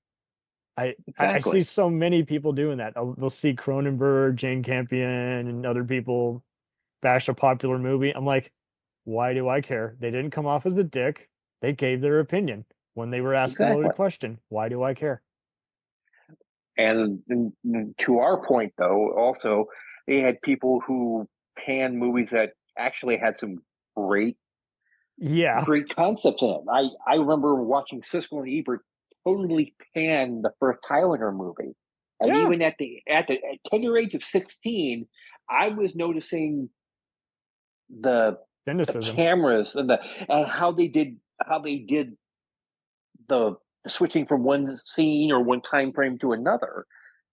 I see so many people doing that. They'll see Cronenberg, Jane Campion, and other people bash a popular movie. I'm like, why do I care? They didn't come off as a dick. They gave their opinion when they were asked a loaded question. Why do I care?
And to our point, though, also, they had people who panned movies that actually had some great concepts in it. I remember watching Siskel and Ebert totally pan the first Highlander movie. And even at the tender age of 16, I was noticing the cameras and how they did the switching from one scene or one time frame to another.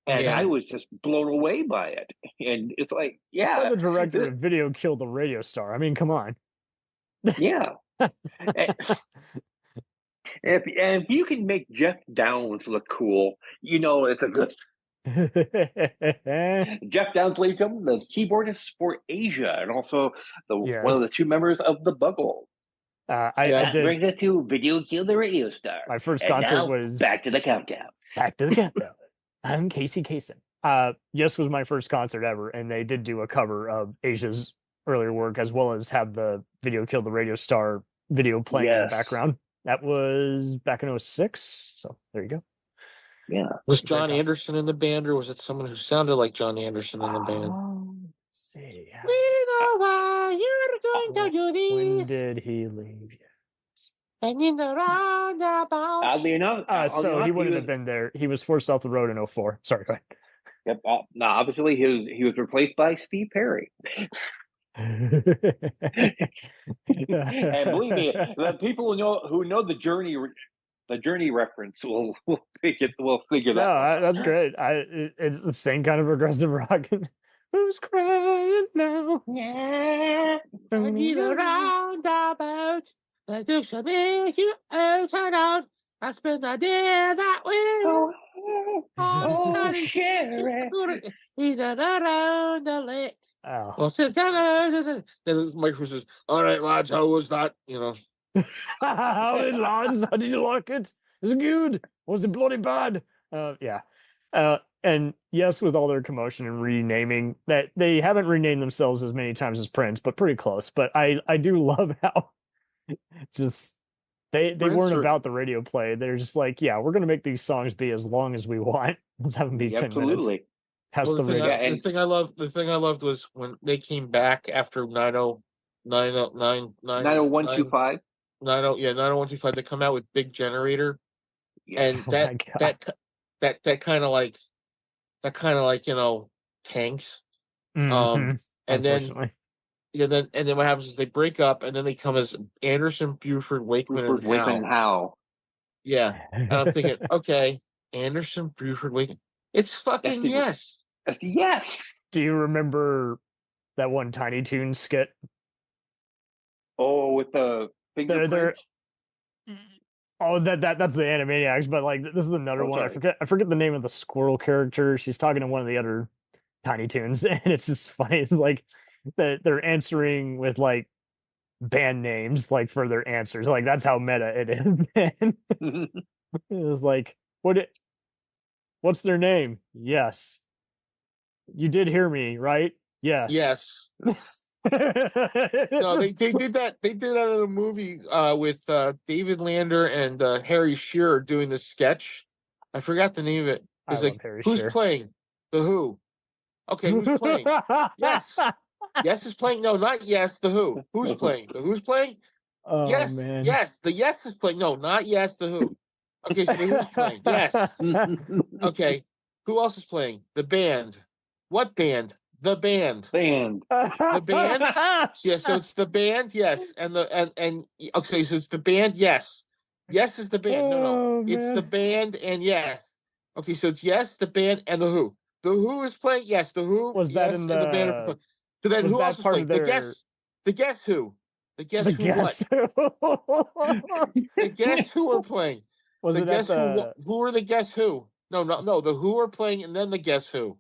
And I was just blown away by it. And it's like,
the director of Video Killed the Radio Star. I mean, come on.
Yeah. If you can make Jeff Downs look cool, it's a good. Jeff Downs played him as keyboardist for Asia, and also one of the two members of the Bugle.
I did.
Brings us to Video Kill the Radio Star.
My first
And
concert
now,
was
Back to the Countdown.
Back to the Countdown. I'm Casey Kasem. Yes was my first concert ever, and they did do a cover of Asia's earlier work, as well as have the Video Kill the Radio Star video playing in the background. That was back in 2006. So there you go.
Yeah.
Was John Anderson in the band, or was it someone who sounded like John Anderson in the band?
Let's see.
We know why you're going to do this.
When did he leave you?
And in the roundabout.
Oddly enough,
so he wouldn't have been there. He was forced off the road in 2004. Sorry, go ahead.
Yep. No, obviously he was replaced by Steve Perry. And believe me, the people who know the journey reference will figure that out.
That's great. It's the same kind of progressive rock. Who's crying now?
Yeah. I need a roundabout. That you should be you out and out. I spend the day that way. Oh, Sherry. He's around the lake.
Oh.
Well, then Mike says, all right, lads, how was that?
How did lads? How did you like it? Was it good? Was it bloody bad? And yes, with all their commotion and renaming, that they haven't renamed themselves as many times as Prince, but pretty close. But I do love how just they weren't about the radio play. They're just like, yeah, we're gonna make these songs be as long as we want. Let's have them be 10 minutes.
The thing I loved was when they came back after
90125.
90125. They come out with Big Generator, and that kind of like tanks.
Mm-hmm.
And then what happens is they break up, and then they come as Anderson, Buford, Wakeman, and Howe. Yeah, and I'm thinking, okay, Anderson, Buford, Wakeman. It's fucking yes.
Yes.
Do you remember that one Tiny Toons skit?
Oh, with the fingerprints?
Oh, that's the Animaniacs, but like this is another one.
Sorry.
I forget the name of the squirrel character. She's talking to one of the other Tiny Toons, and it's just funny. It's like that they're answering with like band names like for their answers. Like that's how meta it is. Man. It was like, what's their name? Yes. You did hear me, right? Yes.
Yes. No, they did that. They did that in a movie with David Lander and Harry Shearer doing the sketch. I forgot the name of it. It's like, who's playing? The Who. Okay, who's playing? Yes. Yes is playing. No, not yes. The Who. Who's playing? The Who's playing?
Oh,
yes.
man.
Yes. The Yes is playing. No, not yes. The Who. Okay, so the Who's playing? Yes. Okay. Who else is playing? The band. What band? The band. The band. Yeah, so it's the band. Yes, and okay, so it's the band. Yes. Yes is the band. No, it's the band and yes. Okay, so it's yes, the band, and the Who. The Who is playing. Yes, the Who.
Was that in
and the band are playing. So then who else is playing? The Guess. The Guess Who. The Guess Who what? The Guess Who are playing.
Was
the
it
Guess
at the...
Who are the Guess Who? No. The Who are playing, and then the Guess Who.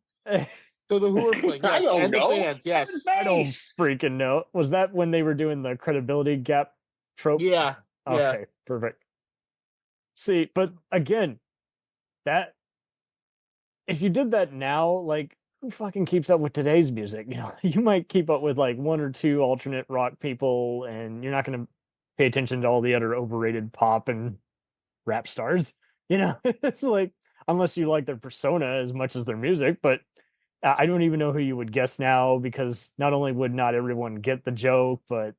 So the Who are playing. Yes,
I don't
and
know.
The band. Yes.
I don't freaking know. Was that when they were doing the credibility gap trope?
Yeah.
Okay, perfect. See, but again, that if you did that now, like who fucking keeps up with today's music? You know, you might keep up with like one or two alternate rock people, and you're not going to pay attention to all the other overrated pop and rap stars. You know, it's like unless you like their persona as much as their music, but I don't even know who you would guess now because not only would not everyone get the joke, but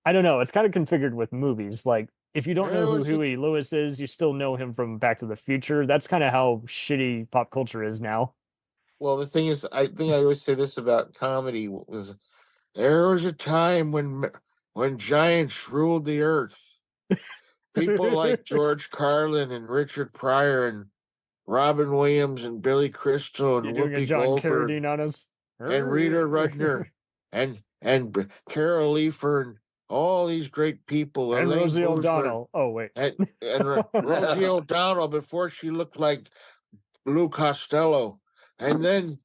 I don't know. It's kind of configured with movies. Like if you don't know who Huey Lewis is, you still know him from Back to the Future. That's kind of how shitty pop culture is now.
Well, the thing is, I think I always say this about comedy was there was a time when giants ruled the earth. People like George Carlin and Richard Pryor and Robin Williams and Billy Crystal and
You're doing a
Whoopi
John
Goldberg
Carradine on us?
and Rita Rudner and Carol Leifer and all these great people.
And
Elaine
Rosie
Boozer,
O'Donnell. Oh, wait.
and Rosie O'Donnell before she looked like Lou Costello. And then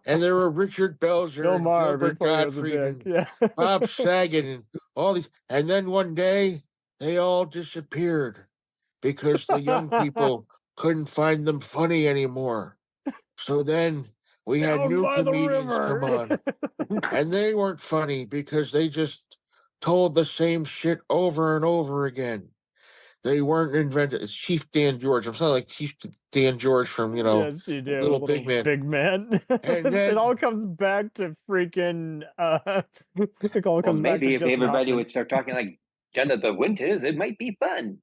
there were Richard Belzer
Bill
and
Maher
Gilbert
before he was a
Gottfried and
dick. Yeah.
Bob Saget and all these. And then one day they all disappeared because the young people couldn't find them funny anymore. So then we had
Down
new
by the
comedians
river.
come on, and they weren't funny because they just told the same shit over and over again. They weren't invented. It's Chief Dan George. I'm sounding like Chief Dan George from,
Yes, you do.
Little Big Man.
Big Man.
And then,
it all comes back to freaking. It all
Well,
comes back
maybe
to
if
Justin
everybody
Hoffman.
would start talking like Jen of the Winters, it might be fun.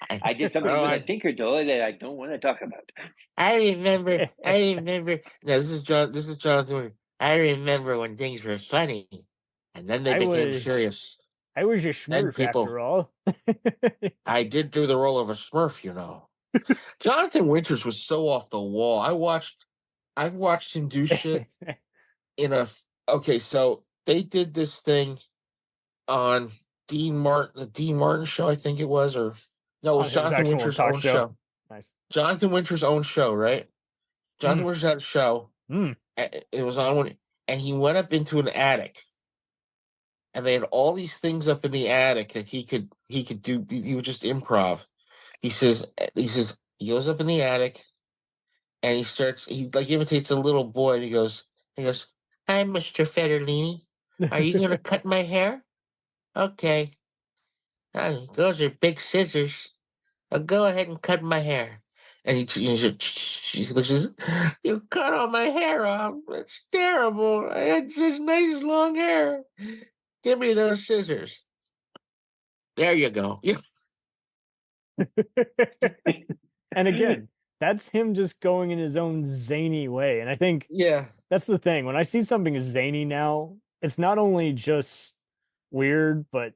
I did something with a Tinker Toy that I don't want to talk about.
I remember. No, this is Jonathan. I remember when things were funny, and then they became serious.
I was a
Then
Smurf after all.
I did do the role of a Smurf, you know. Jonathan Winters was so off the wall. I've watched him do shit okay, so they did this thing on the Dean Martin show, I think it was, or no, it was Jonathan Winters' own show.
Nice.
Jonathan Winters' own show, right? Jonathan Winters had a show. It was on when, and he went up into an attic. And they had all these things up in the attic that he could do. He would just improv. He says he goes up in the attic, and he like imitates a little boy. And he goes, "Hi, Mr. Federlini. Are you gonna cut my hair? Okay. Those are big scissors. I'll go ahead and cut my hair." And he says, "You cut all my hair off. That's terrible. I had such nice long hair. Give me those scissors." There you go.
And again, that's him just going in his own zany way. And I think that's the thing. When I see something as zany now, it's not only just weird, but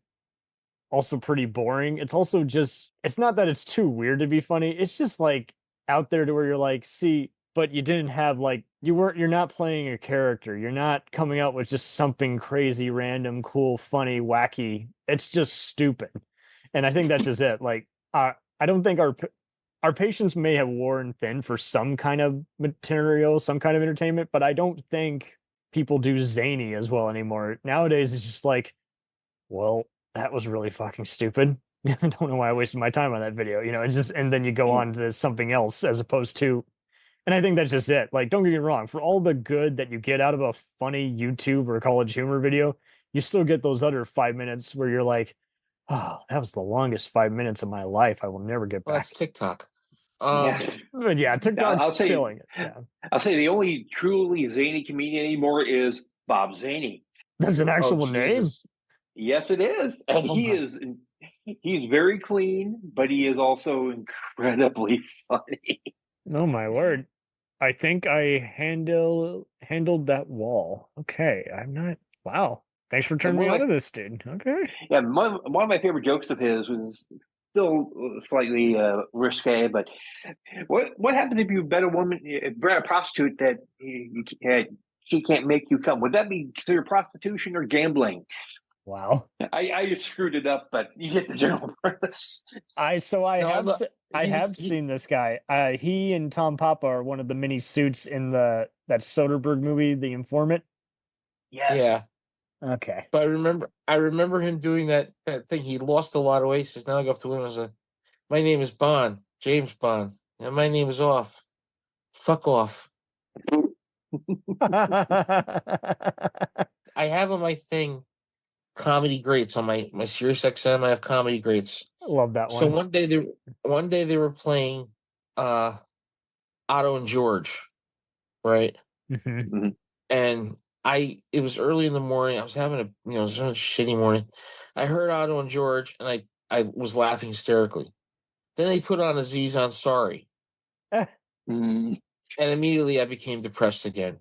also pretty boring. It's also just, it's not that it's too weird to be funny. It's just like out there to where you're like, see, but you didn't have like, you're not playing a character. You're not coming out with just something crazy, random, cool, funny, wacky. It's just stupid. And I think that's just it. Like, I don't think our patience may have worn thin for some kind of material, some kind of entertainment, but I don't think people do zany as well anymore. Nowadays, it's just like, well, that was really fucking stupid. I don't know why I wasted my time on that video. It's just, and then you go on to something else as opposed to, and I think that's just it. Like, don't get me wrong, for all the good that you get out of a funny YouTube or college humor video, you still get those other 5 minutes where you're like, oh, that was the longest 5 minutes of my life. I will never get back.
Well, that's TikTok.
But yeah, TikTok's
I'll say,
stealing it. Yeah.
I'll say the only truly zany comedian anymore is Bob Zany.
That's an actual name?
Yes, it is. And he's very clean, but he is also incredibly funny.
Oh my word. I think I handled that wall. Okay. I'm not wow. Thanks for turning me on to this, dude. Okay.
Yeah, one of my favorite jokes of his was still slightly risque, but what happens if you bet a woman, bet a prostitute that she can't make you come? Would that be considered prostitution or gambling?
Wow.
I just screwed it up, but you get the general premise.
I have seen this guy. He and Tom Papa are one of the mini suits in that Soderbergh movie, The Informant.
Yes.
Yeah.
Okay.
But I remember him doing that thing. He lost a lot of weight. Says, now I go up to women and say, my name is Bond, James Bond. And my name is Off. Fuck off. I have on my thing comedy greats on my Sirius XM. I have comedy greats.
I love that one.
So one day they were playing Otto and George, right?
Mm-hmm.
And it was early in the morning. I was having it was a shitty morning. I heard Otto and George, and I was laughing hysterically. Then they put on Aziz Ansari, and immediately I became depressed again.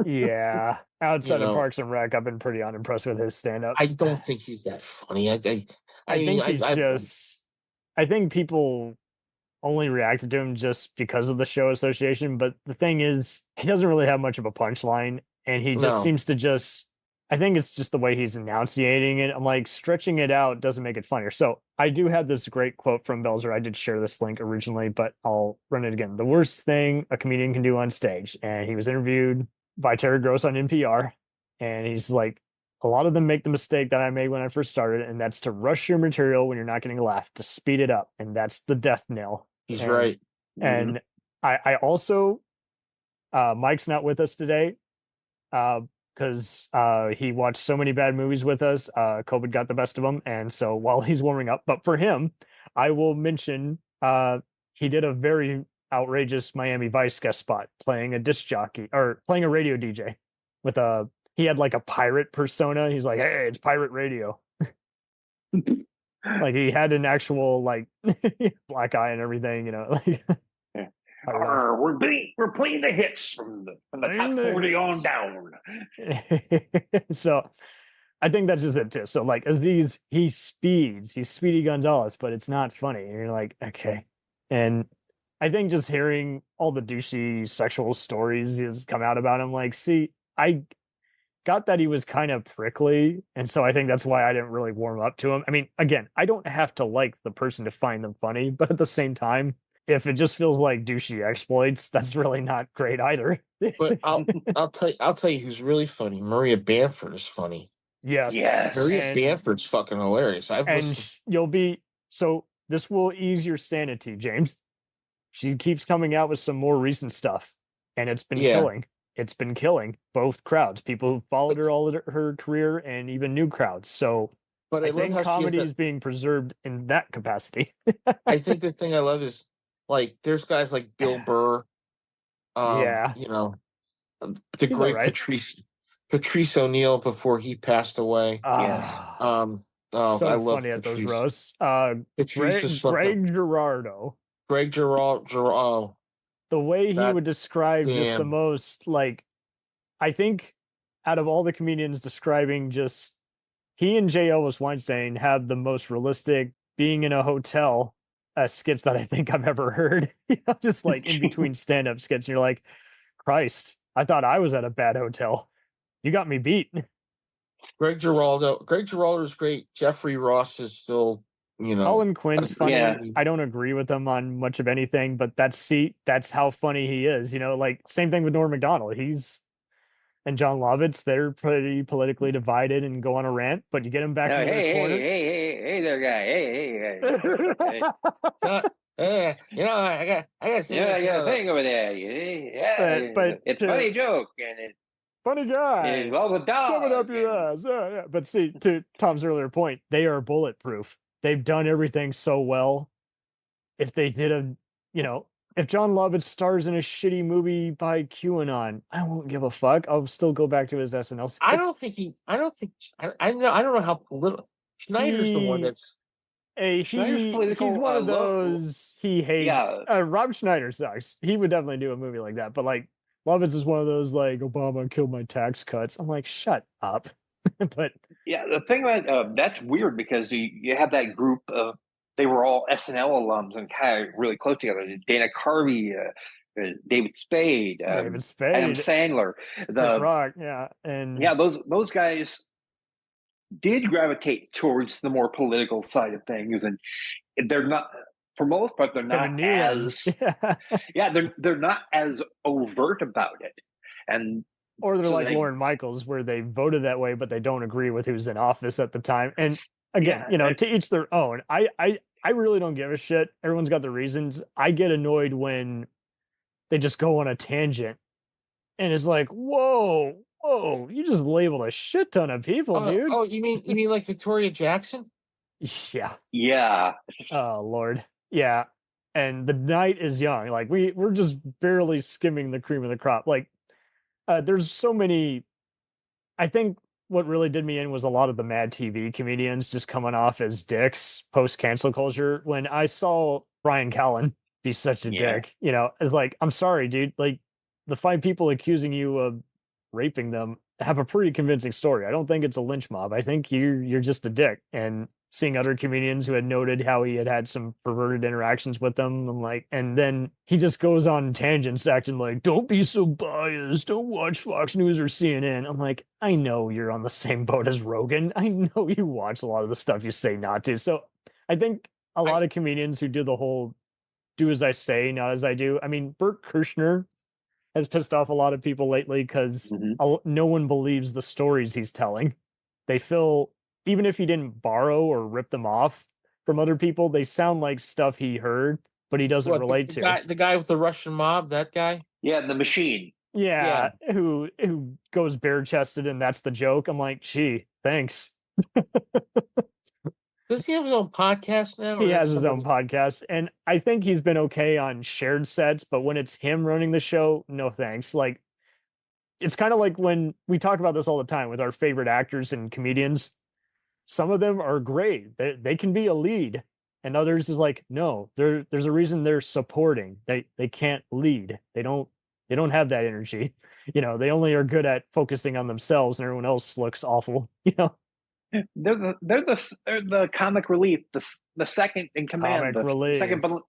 Yeah, outside of Parks and Rec, I've been pretty unimpressed with his stand-up.
I don't think he's that funny. I think
I think people only reacted to him just because of the show association. But the thing is, he doesn't really have much of a punchline, and he just seems to I think it's just the way he's enunciating it. I'm like, stretching it out doesn't make it funnier. So I do have this great quote from Belzer. I did share this link originally, but I'll run it again. The worst thing a comedian can do on stage. And he was interviewed by Terry Gross on NPR. And he's like, a lot of them make the mistake that I made when I first started. And that's to rush your material when you're not getting a laugh, to speed it up. And that's the death knell.
He's right.
And I also, Mike's not with us today. Because he watched so many bad movies with us. COVID got the best of him. And so while he's warming up, but for him, I will mention he did a very outrageous Miami Vice guest spot playing a disc jockey or playing a radio DJ with he had like a pirate persona. He's like, hey, it's pirate radio. Like he had an actual like black eye and everything, like.
We're playing the hits from the top 40 on down.
So I think that's just it too. So like he's Speedy Gonzalez, but it's not funny. And you're like, okay. And I think just hearing all the douchey sexual stories has come out about him, like, see, I got that he was kind of prickly. And so I think that's why I didn't really warm up to him. I mean, again, I don't have to like the person to find them funny, but at the same time, if it just feels like douchey exploits, that's really not great either.
But I'll tell you who's really funny. Maria Bamford is funny.
Yes.
Maria Bamford's fucking hilarious.
So this will ease your sanity, James. She keeps coming out with some more recent stuff, and it's been killing. It's been killing both crowds. People who followed her all her career, and even new crowds. So, but I think comedy is being preserved in that capacity.
I think the thing I love is, like, there's guys like Bill Burr, the great Patrice O'Neal before he passed away.
So
I love
funny at those
Patrice.
roasts. Greg Giraldo.
Greg Giraldo.
The way he would describe just the most, like, I think out of all the comedians describing just, he and J. Elvis Weinstein have the most realistic being in a hotel skits that I think I've ever heard. Just like in between stand-up skits, and you're like, Christ, I thought I was at a bad hotel. You got me beat.
Greg Giraldo is great. Jeffrey Ross is still,
Colin Quinn's funny. Yeah. I don't agree with him on much of anything, but that's how funny he is. Like, same thing with Norm Macdonald. and Jon Lovitz, they're pretty politically divided and go on a rant, but you get them back in their corner.
Hey there, guy. Hey.
I got to
I got a thing over there. Yeah,
but
it's a funny joke, and it's
funny guy.
Well, the dog.
Shove it up your ass. Yeah. But see, to Tom's earlier point, they are bulletproof. They've done everything so well. If they did if Jon Lovitz stars in a shitty movie by QAnon, I won't give a fuck. I'll still go back to his SNL.
I don't know how political. Schneider's the one that's.
He's one of those he hates.
Yeah.
Rob Schneider sucks. He would definitely do a movie like that. But like Lovitz is one of those like Obama killed my tax cuts. I'm like, shut up. But
yeah, the thing about that's weird because you have that group of they were all SNL alums and kind of really close together. Dana Carvey, David Spade, Adam Sandler,
Chris Rock, and
those guys did gravitate towards the more political side of things, and they're not, for most part, they're not as they're not as overt about it, and
or they're like Lorne Michaels, where they voted that way, but they don't agree with who's in office at the time. And again, to each their own. I really don't give a shit. Everyone's got their reasons. I get annoyed when they just go on a tangent, and it's like, whoa, you just labeled a shit ton of people, dude.
Oh, you mean like Victoria Jackson?
Yeah. Oh Lord, yeah. And the night is young. Like we're just barely skimming the cream of the crop. Like there's so many. I think what really did me in was a lot of the Mad TV comedians just coming off as dicks post cancel culture. When I saw Bryan Callen be such a dick, it's like, I'm sorry, dude. Like the 5 people accusing you of raping them have a pretty convincing story. I don't think it's a lynch mob. I think you're just a dick. And seeing other comedians who had noted how he had some perverted interactions with them, I'm like, and then he just goes on tangents acting like, don't be so biased, don't watch Fox News or CNN. I'm like, I know you're on the same boat as Rogan. I know you watch a lot of the stuff you say not to. So I think a lot of comedians who do the whole do as I say, not as I do. I mean, Bert Kreischer has pissed off a lot of people lately because no one believes the stories he's telling. They feel, even if he didn't borrow or rip them off from other people, they sound like stuff he heard, but he doesn't relate to.
The guy with the Russian mob, that guy?
Yeah, the machine.
Yeah. Who goes bare-chested, and that's the joke. I'm like, gee, thanks.
Does he have his own podcast now?
He has his own podcast, and I think he's been okay on shared sets, but when it's him running the show, no thanks. Like, it's kind of like when we talk about this all the time with our favorite actors and comedians. Some of them are great. They can be a lead, and others is like, no, there's a reason they're supporting. They can't lead. They don't have that energy. They only are good at focusing on themselves, and everyone else looks awful.
They're the comic relief, the second in command, the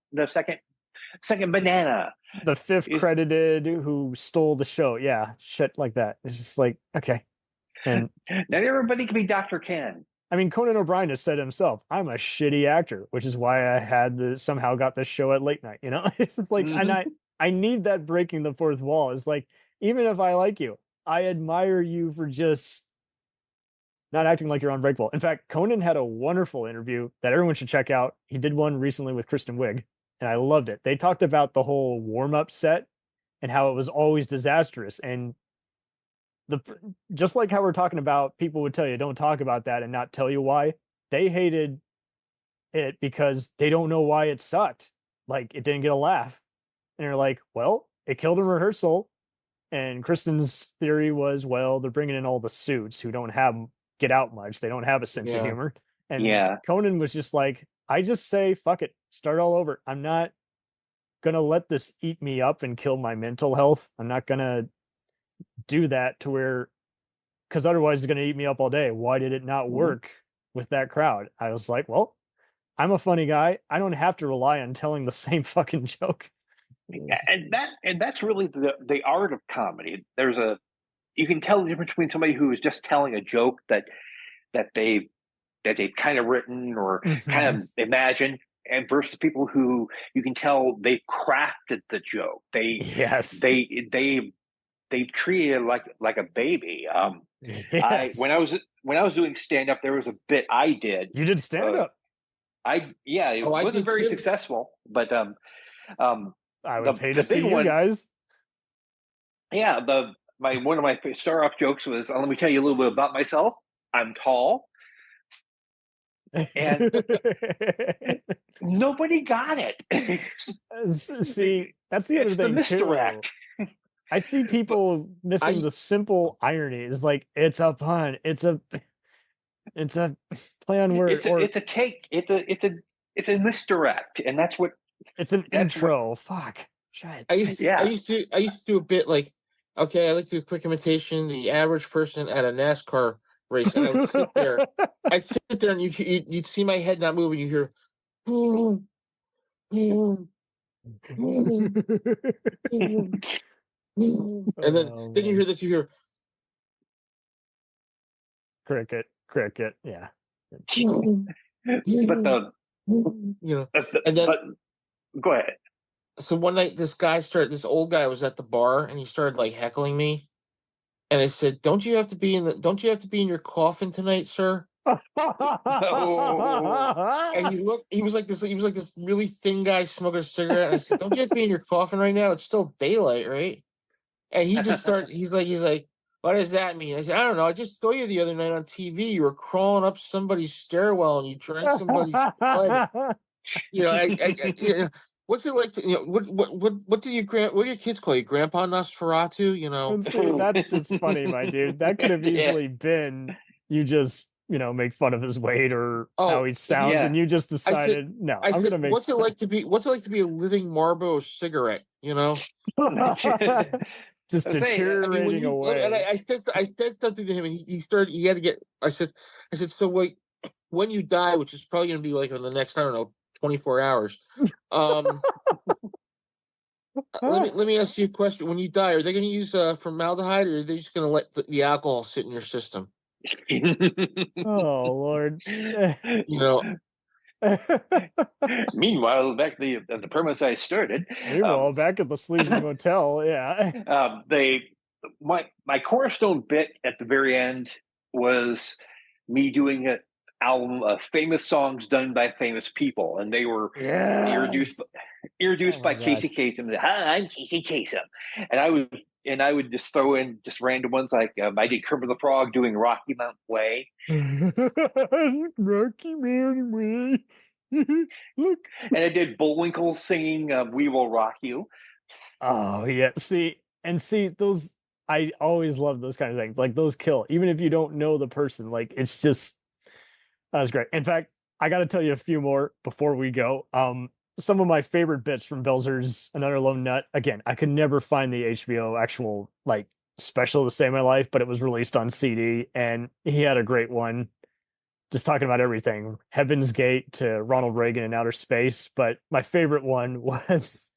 second banana,
the 5th credited who stole the show. Yeah, shit like that. It's just like, okay. And
not everybody can be Dr. Ken.
I mean, Conan O'Brien has said himself, I'm a shitty actor, which is why I somehow got this show at late night. It's just like, and I need that breaking the fourth wall. It's like, even if I like you, I admire you for just not acting like you're unbreakable. In fact, Conan had a wonderful interview that everyone should check out. He did one recently with Kristen Wiig, and I loved it. They talked about the whole warm-up set and how it was always disastrous. And just like how we're talking about, people would tell you, don't talk about that and not tell you why. They hated it because they don't know why it sucked. Like, it didn't get a laugh. And they're like, well, it killed in rehearsal. And Kristen's theory was, well, they're bringing in all the suits who don't get out much. They don't have a sense of humor. And Conan was just like, I just say, fuck it, start all over. I'm not going to let this eat me up and kill my mental health. I'm not going to do that to where, because otherwise it's going to eat me up all day. Why did it not work with that crowd? I was like, well, I'm a funny guy. I don't have to rely on telling the same fucking joke.
And that's really the art of comedy. You can tell the difference between somebody who is just telling a joke that they've kind of written or kind of imagined, and versus people who you can tell they crafted the joke. They they've treated it like a baby.
Yes.
When I was doing stand up, there was a bit I did.
You did stand up.
It wasn't very successful, but
I would pay to
the
see
big
you
one,
guys.
Yeah, one of my star off jokes was, let me tell you a little bit about myself. I'm tall, and nobody got it.
See, that's the other
It's
thing
the misdirect.
too. I see people missing the simple irony. It's like it's a pun. It's a play on words.
It's a cake. It's a misdirect, and that's what.
It's an intro. Fuck. Shit.
I used to do a bit like, okay, I like to do a quick imitation, the average person at a NASCAR race, and I would sit there. I'd sit there, and you'd see my head not moving. You hear, and then you hear this. You hear
cricket. Yeah.
But
and then
go ahead.
So one night, this old guy was at the bar, and he started like heckling me, and I said, "Don't you have to be in your coffin tonight, sir?" And he was like this really thin guy smoking a cigarette, and I said, "Don't you have to be in your coffin right now? It's still daylight, right?" And he just started. He's like, "What does that mean?" I said, "I don't know. I just saw you the other night on TV. You were crawling up somebody's stairwell, and you drank somebody's blood." What's it like to, what do your kids call you? Grandpa Nosferatu,
And see, that's just funny, my dude. That could have easily been you just, make fun of his weight or how he sounds, and you just decided, I'm gonna make
what's it like to be a living Marlboro cigarette,
just deteriorating away.
And I said something to him, and he had to get I said, so wait, when you die, which is probably gonna be like in the next, I don't know, 24 hours. Let me ask you a question. When you die, are they going to use formaldehyde, or are they just going to let the alcohol sit in your system?
Oh Lord!
Meanwhile, back at the premise I started.
Meanwhile, back at the Sleazy Motel, yeah.
My cornerstone bit at the very end was me doing an album of famous songs done by famous people, and they were introduced by Casey Kasem. Hi, I'm Casey Kasem, and I would just throw in just random ones like I did Kermit the Frog doing Rocky Mountain Way.
Rocky Mountain Way. Look.
And I did Bullwinkle singing "We Will Rock You."
Oh yeah, see those. I always love those kind of things. Like those kill, even if you don't know the person. Like it's just. That was great. In fact, I got to tell you a few more before we go. Some of my favorite bits from Belzer's Another Lone Nut. Again, I could never find the HBO actual special to save my life, but it was released on CD, and he had a great one, just talking about everything, Heaven's Gate to Ronald Reagan in outer space. But my favorite one was,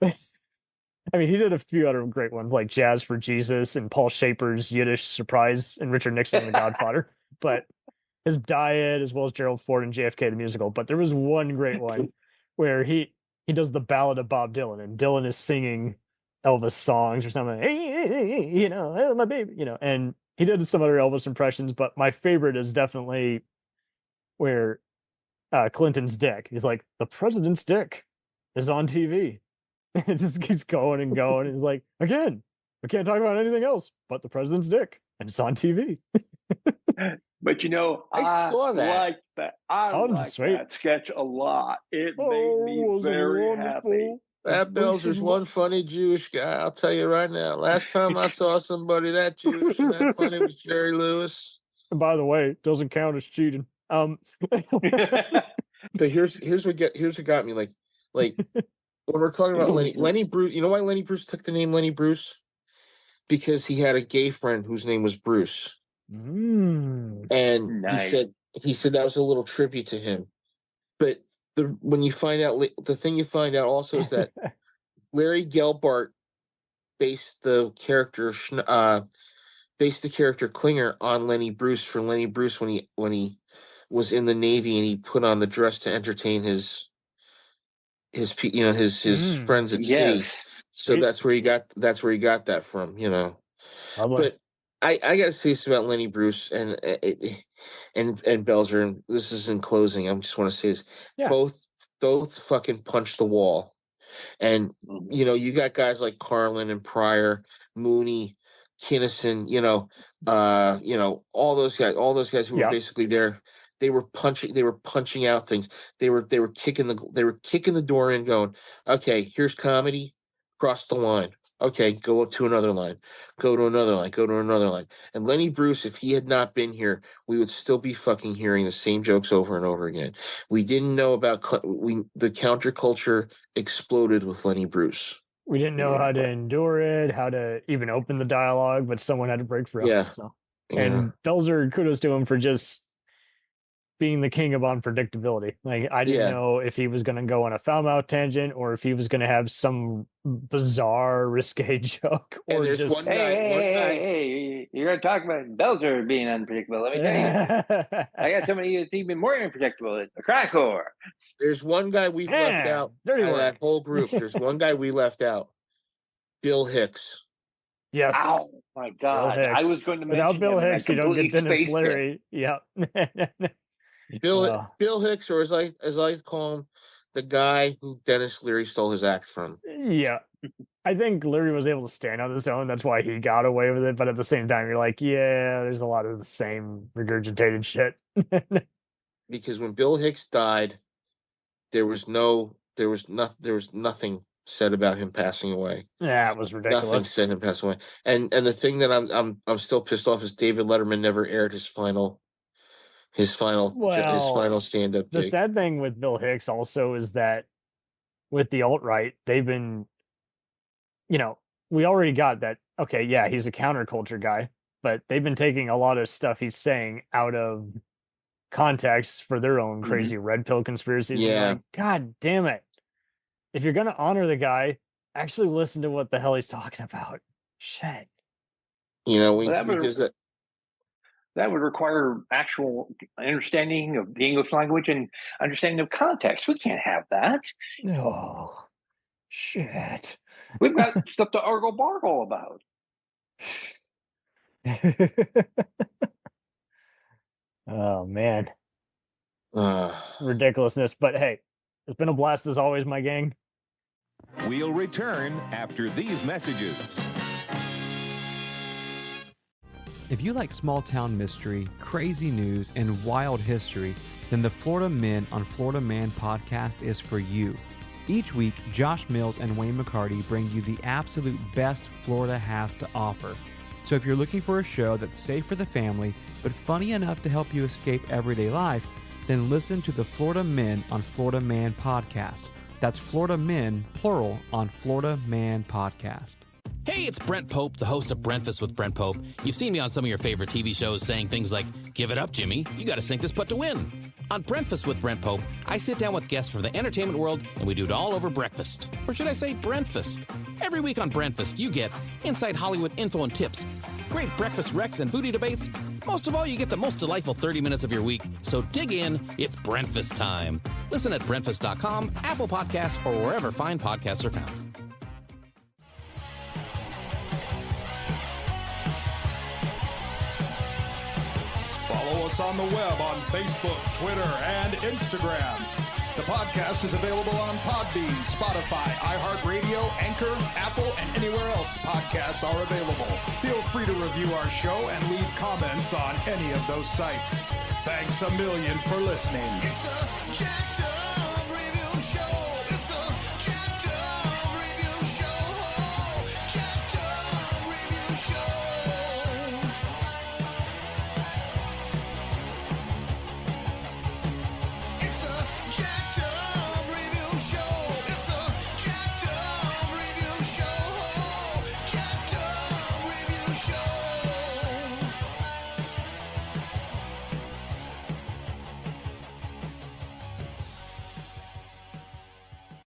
he did a few other great ones like Jazz for Jesus and Paul Shaper's Yiddish Surprise and Richard Nixon and The Godfather. But his diet, as well as Gerald Ford and JFK the musical. But there was one great one where he does the ballad of Bob Dylan, and Dylan is singing Elvis songs or something. Hey, my baby, and he did some other Elvis impressions, but my favorite is definitely where Clinton's dick. He's like, the president's dick is on TV. It just keeps going and going. And he's like, again, we can't talk about anything else but the president's dick, and it's on TV.
But
I saw that.
Like that. I like that sketch a lot. It made me very happy.
That Belzer's one funny Jewish guy. I'll tell you right now. Last time I saw somebody that Jewish and that funny was Jerry Lewis.
And by the way, it doesn't count as cheating.
So here's what got me. Like when we're talking about Lenny Bruce. You know why Lenny Bruce took the name Lenny Bruce? Because he had a gay friend whose name was Bruce. And
nice.
he said that was a little trippy to him. But the thing you find out also is that Larry Gelbart based the character Klinger on Lenny Bruce for Lenny Bruce when he was in the Navy, and he put on the dress to entertain his friends at sea. So that's where he got that from. But I got to say this about Lenny Bruce and Belzer, and this is in closing. I just want to say this: both fucking punch the wall, and you got guys like Carlin and Pryor, Mooney, Kinnison, all those guys who were basically there. They were punching out things. They were kicking the door in, going, okay, here's comedy, cross the line. Okay, go up to another line, go to another line, go to another line. And Lenny Bruce, if he had not been here, we would still be fucking hearing the same jokes over and over again. We didn't know about the counterculture exploded with Lenny Bruce.
We didn't know how to endure it, how to even open the dialogue, but someone had to break through.
Yeah.
So. And Belzer, kudos to him for just being the king of unpredictability. Like, I didn't know if he was going to go on a foul mouth tangent or if he was going to have some bizarre risque joke. Or
there's
just
one guy, hey, you're going to talk about Belzer being unpredictable. Let me tell you, I got somebody that's even more unpredictable. A crack whore.
There's one guy we've left out out of that whole group. There's one guy we left out. Bill Hicks.
Yes.
Oh my God. I was going to mention
without Bill Hicks, you don't get Dennis Leary. Yeah.
Bill Hicks, or as I call him, the guy who Dennis Leary stole his act from.
Yeah. I think Leary was able to stand on his own. That's why he got away with it. But at the same time, you're like, yeah, there's a lot of the same regurgitated shit.
Because when Bill Hicks died, there was nothing said about him passing away.
Yeah, it was ridiculous.
Nothing said him passing away. And the thing that I'm still pissed off is David Letterman never aired his final stand-up
The
gig.
sad thing with Bill Hicks also is that with the alt-right, they've been, we already got that, okay, yeah, he's a counterculture guy, but they've been taking a lot of stuff he's saying out of context for their own crazy red pill conspiracies.
Yeah.
Like, God damn it. If you're going to honor the guy, actually listen to what the hell he's talking about. Shit.
That would require actual understanding of the English language and understanding of context. We can't have that.
No. Shit.
We've got stuff to argle-bargle about.
Oh, man. Ridiculousness. But hey, it's been a blast as always, my gang.
We'll return after these messages.
If you like small-town mystery, crazy news, and wild history, then the Florida Men on Florida Man podcast is for you. Each week, Josh Mills and Wayne McCarty bring you the absolute best Florida has to offer. So if you're looking for a show that's safe for the family, but funny enough to help you escape everyday life, then listen to the Florida Men on Florida Man podcast. That's Florida Men, plural, on Florida Man podcast.
Hey, it's Brent Pope, the host of Breakfast with Brent Pope. You've seen me on some of your favorite TV shows saying things like, give it up, Jimmy. You got to sink this putt to win. On Breakfast with Brent Pope, I sit down with guests from the entertainment world, and we do it all over breakfast. Or should I say Brentfast? Every week on Brentfast, you get inside Hollywood info and tips, great breakfast recs and foodie debates. Most of all, you get the most delightful 30 minutes of your week. So dig in. It's Brentfast time. Listen at Brentfast.com, Apple Podcasts, or wherever fine podcasts are found.
Follow us on the web on Facebook, Twitter, and Instagram. The podcast is available on Podbean, Spotify, iHeartRadio, Anchor, Apple, and anywhere else podcasts are available. Feel free to review our show and leave comments on any of those sites. Thanks a million for listening.
It's a jacked up